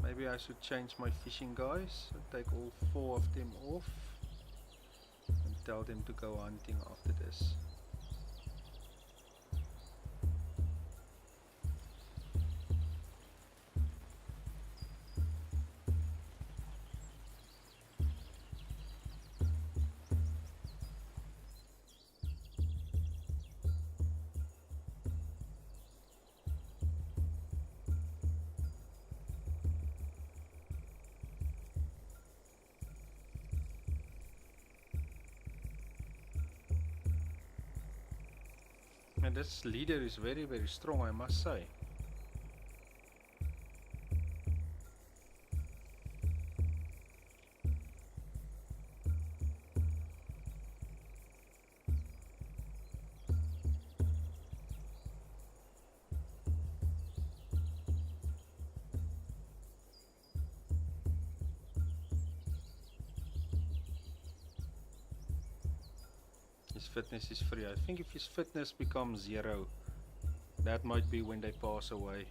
Maybe I should change my fishing guys and take all 4 of them off and tell them to go hunting after this. And this leader is very strong, I must say. His fitness is free. I think if his fitness becomes 0, that might be when they pass away.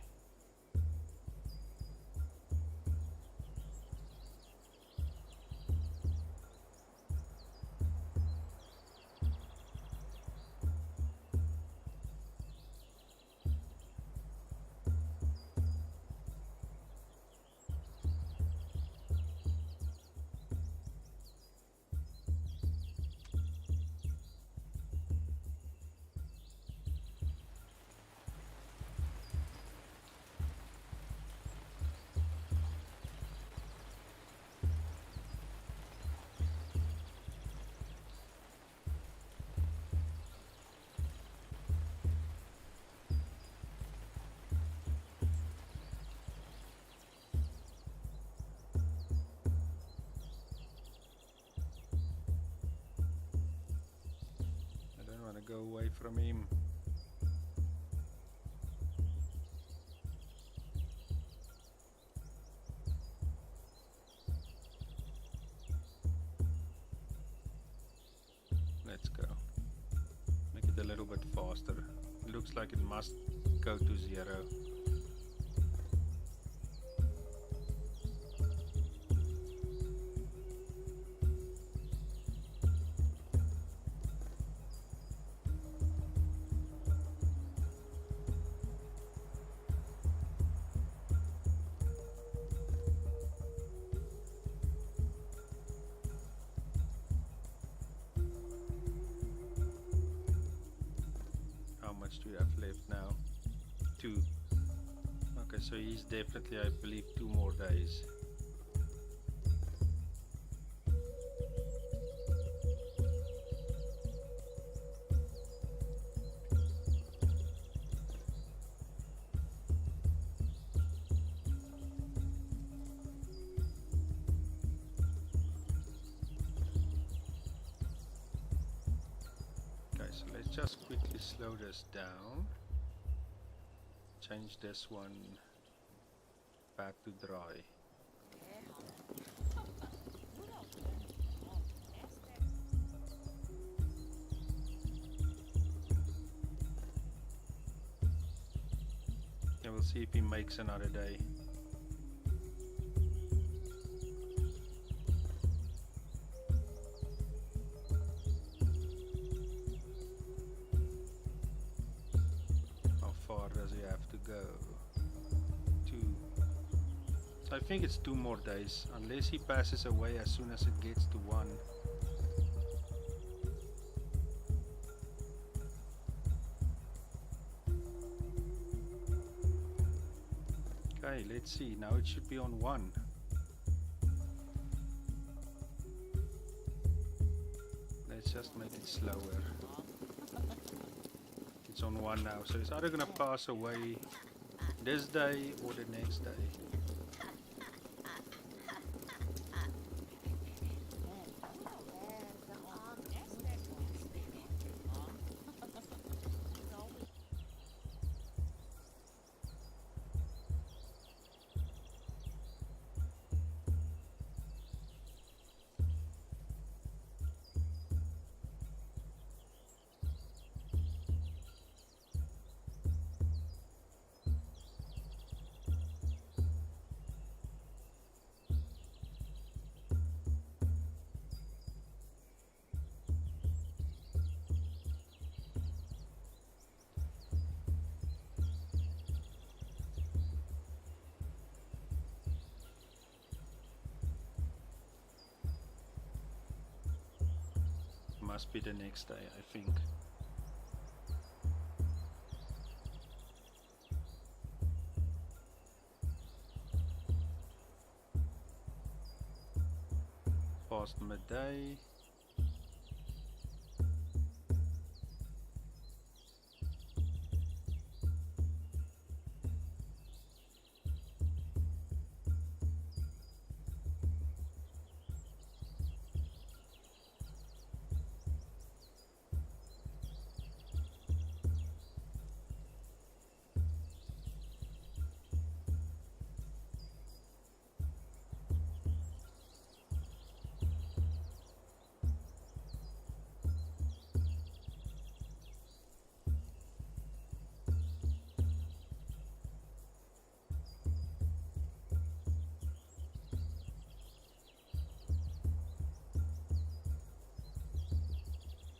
Go away from him. Let's go. Make it a little bit faster. It looks like it must go to 0. Do you have left now? 2. Okay, so he's definitely, I believe, 2 more days. So let's just quickly slow this down. Change this one back to dry. And we'll see if he makes another day. How far does he have to go? 2. So I think it's 2 more days, unless he passes away as soon as it gets to 1. Okay, let's see. Now it should be on 1. Let's just make it slower. It's on 1 now, so it's either gonna pass away this day or the next day. Must be the next day, I think. Past midday.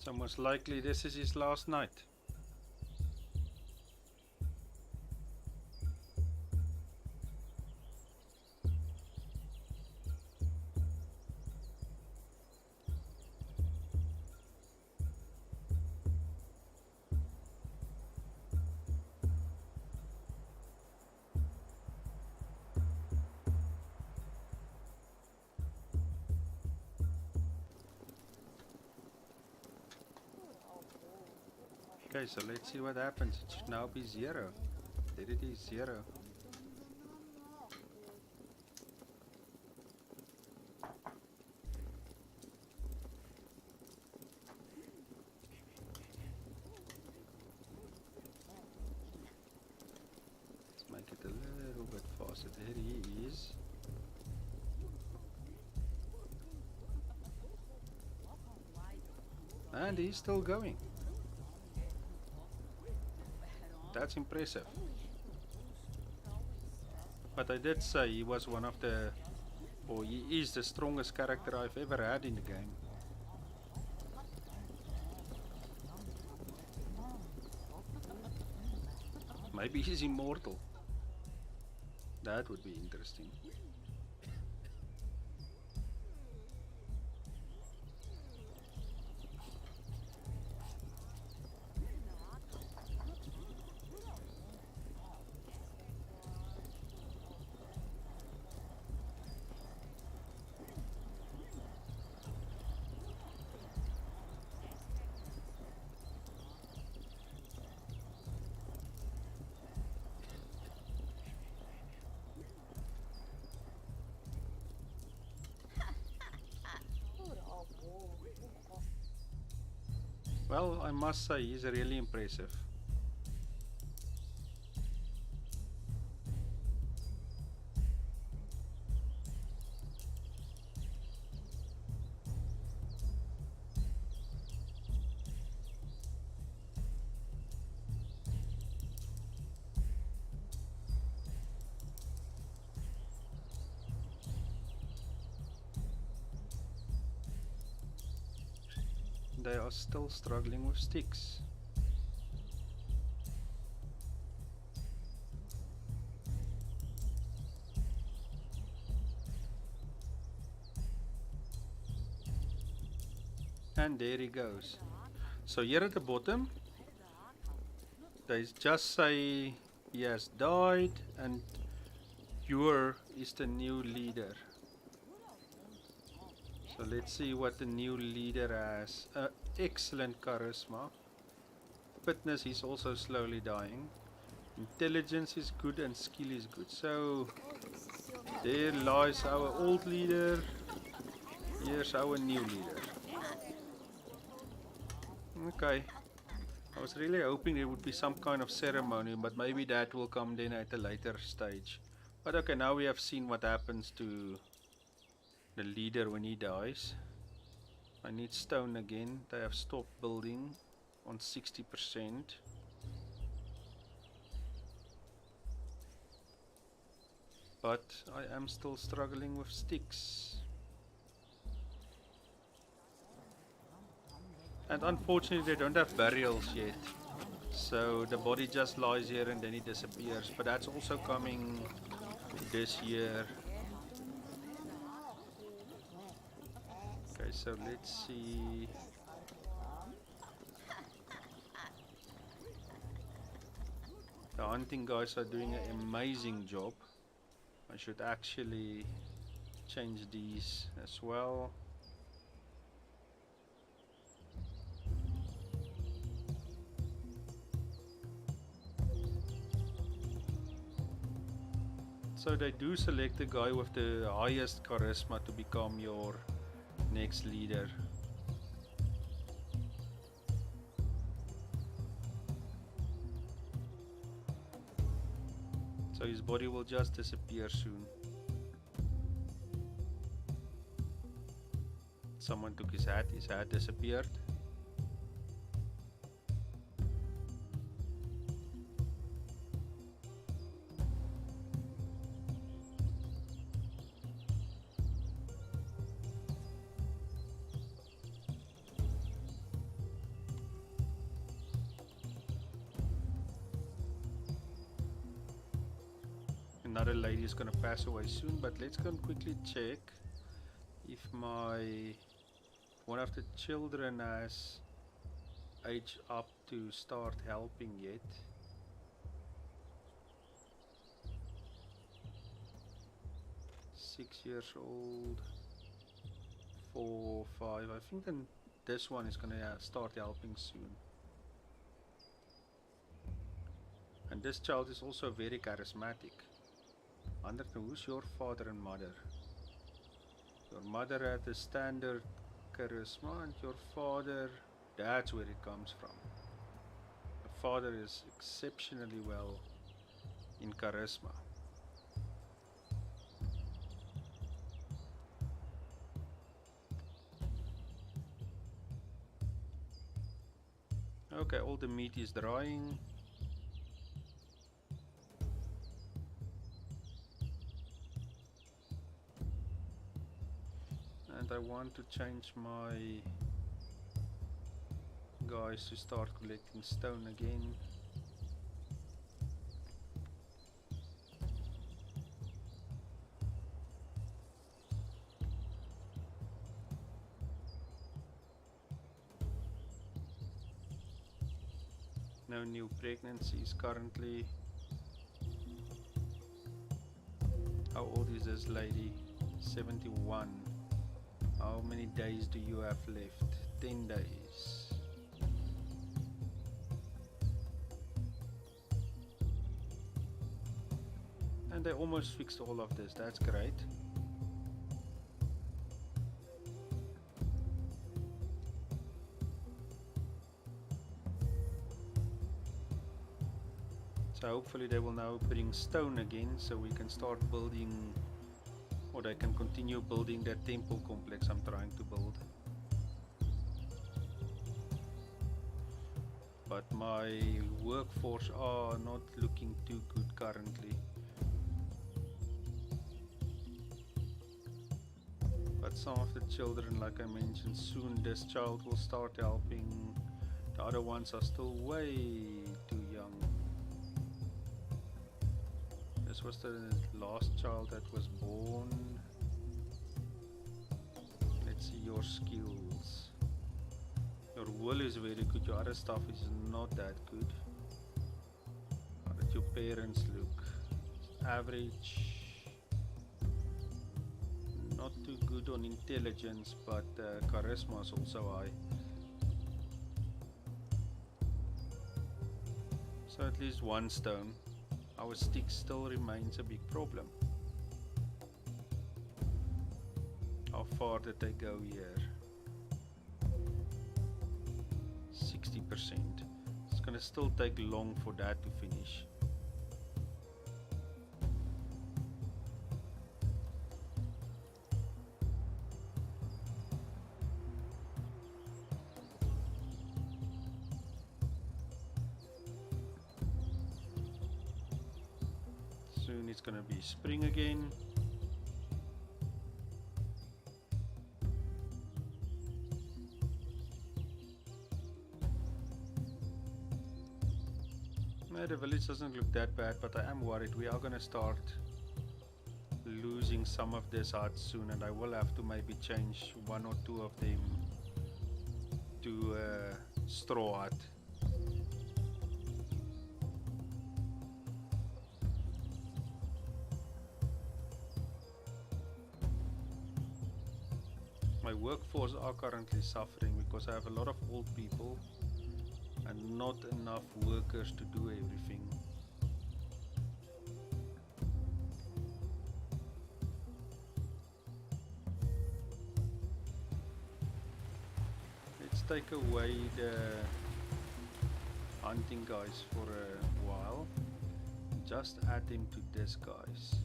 So most likely this is his last night. Okay, so let's see what happens. It should now be 0. There it is, 0. Let's make it a little bit faster. There he is. And he's still going. That's impressive. But I did say he was one of the, or he is the strongest character I've ever had in the game. Maybe he's immortal. That would be interesting. Well, I must say he's really impressive. They are still struggling with sticks. And there he goes. So here at the bottom, they just say he has died and Ure is the new leader. So let's see what the new leader has. Excellent charisma. Fitness is also slowly dying. Intelligence is good and skill is good. So there lies our old leader. Here's our new leader. Okay. I was really hoping there would be some kind of ceremony, but maybe that will come then at a later stage. But okay, now we have seen what happens to the leader when he dies. I need stone again. They have stopped building on 60%. But I am still struggling with sticks. And unfortunately they don't have burials yet. So the body just lies here and then it disappears. But that's also coming this year. Okay, so let's see. The hunting guys are doing an amazing job. I should actually change these as well. So they do select the guy with the highest charisma to become your next leader. So his body will just disappear soon. Someone took his hat disappeared. Another lady is gonna pass away soon, but let's go and quickly check if one of the children has aged up to start helping yet. Six-years old, 4, 5. I think then this one is gonna start helping soon. And this child is also very charismatic. Under who's your father and mother? Your mother had the standard charisma, and your father, that's where it comes from. The father is exceptionally well in charisma. Okay, all the meat is drying. And I want to change my guys to start collecting stone again. No new pregnancies currently. How old is this lady? 71. How many days do you have left? 10 days. And they almost fixed all of this. That's great. So hopefully they will now bring stone again, so we can start building, or they can continue building that temple complex I'm trying to build. But my workforce are not looking too good currently. But some of the children, like I mentioned, soon this child will start helping. The other ones are still way too young. This was the last child that was born. Let's see your skills. Your wool is very good, your other stuff is not that good. How did your parents look? Average. Not too good on intelligence, but charisma is also high. So at least one stone. Our stick still remains a big problem. How far did they go here? 60%. It's gonna still take long for that to finish. Soon it's gonna be spring again. No, the village doesn't look that bad, but I am worried we are gonna start losing some of this huts soon, and I will have to maybe change one or two of them to straw hut. My workforce are currently suffering because I have a lot of old people and not enough workers to do everything. Let's take away the hunting guys for a while. Just add them to this guys.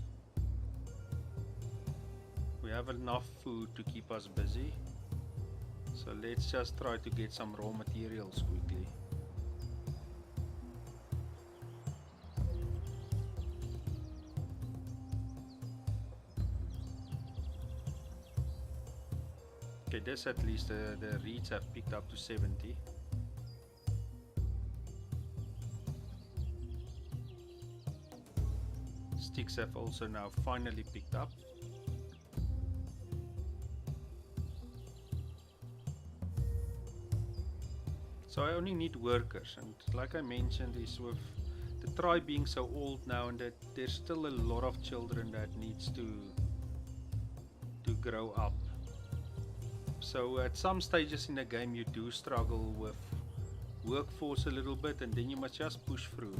We have enough food to keep us busy, so let's just try to get some raw materials quickly. Okay, this at least the reeds have picked up to 70. Sticks have also now finally picked up. So I only need workers, and like I mentioned, is with the tribe being so old now, and that there's still a lot of children that needs to grow up. So at some stages in the game you do struggle with workforce a little bit, and then you must just push through.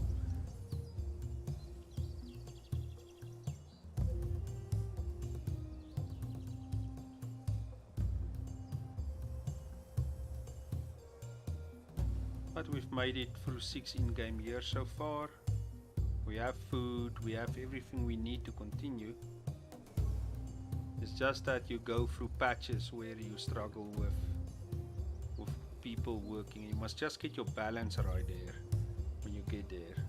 But we've made it through 6 in-game years so far. We have food, we have everything we need to continue. It's just that you go through patches where you struggle with people working. You must just get your balance right there when you get there.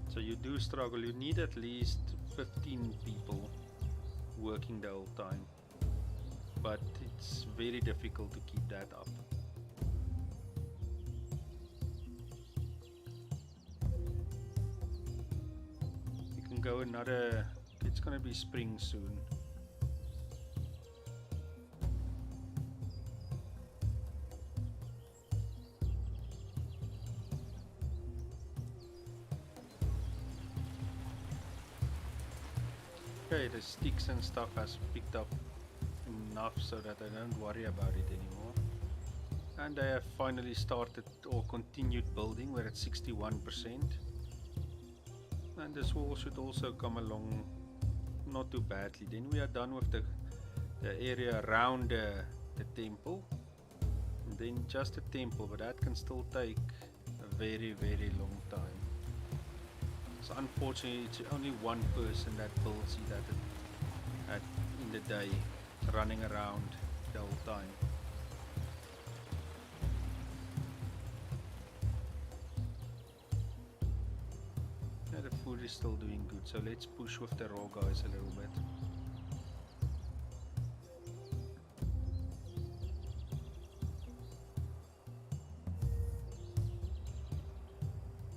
So you do struggle. You need at least 15 people working the whole time, but it's very difficult to keep that up. You can go another, it's gonna be spring soon. Okay, the sticks and stuff has picked up enough so that I don't worry about it anymore. And I have finally started or continued building. We're at 61%. And this wall should also come along not too badly. Then we are done with the area around the temple, and then just a temple, but that can still take a very long time. So unfortunately it's only one person that builds it in the day, running around the whole time. Yeah, the food is still doing good, so let's push with the raw guys a little bit.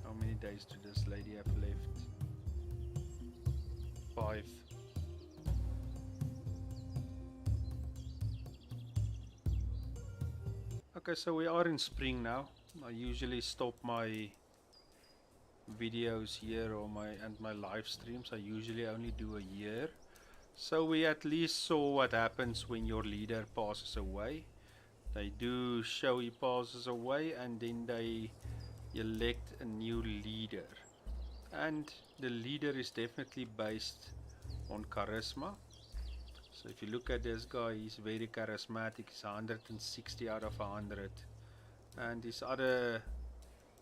How many days does this lady have left? 5. Okay, so we are in spring now. I usually stop my videos here or my live streams. I usually only do a year. So we at least saw what happens when your leader passes away. They do show he passes away, and then they elect a new leader. And the leader is definitely based on charisma. So if you look at this guy, he's very charismatic. He's 160 out of 100. And his other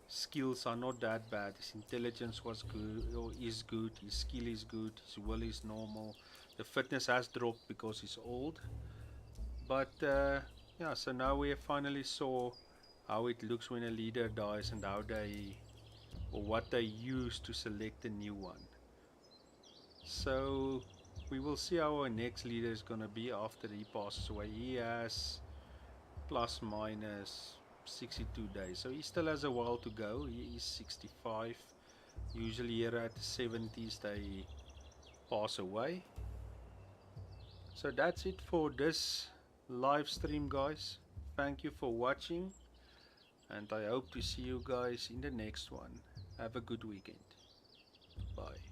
skills are not that bad. His intelligence was good, or is good. His skill is good. His will is normal. The fitness has dropped because he's old. But yeah, so now we finally saw how it looks when a leader dies and how they, or what they use to select a new one. So we will see how our next leader is going to be after he passes away. He has plus minus 62 days, so he still has a while to go. He is 65. Usually here at the 70s they pass away. So that's it for this live stream, guys. Thank you for watching, and I hope to see you guys in the next one. Have a good weekend. Bye.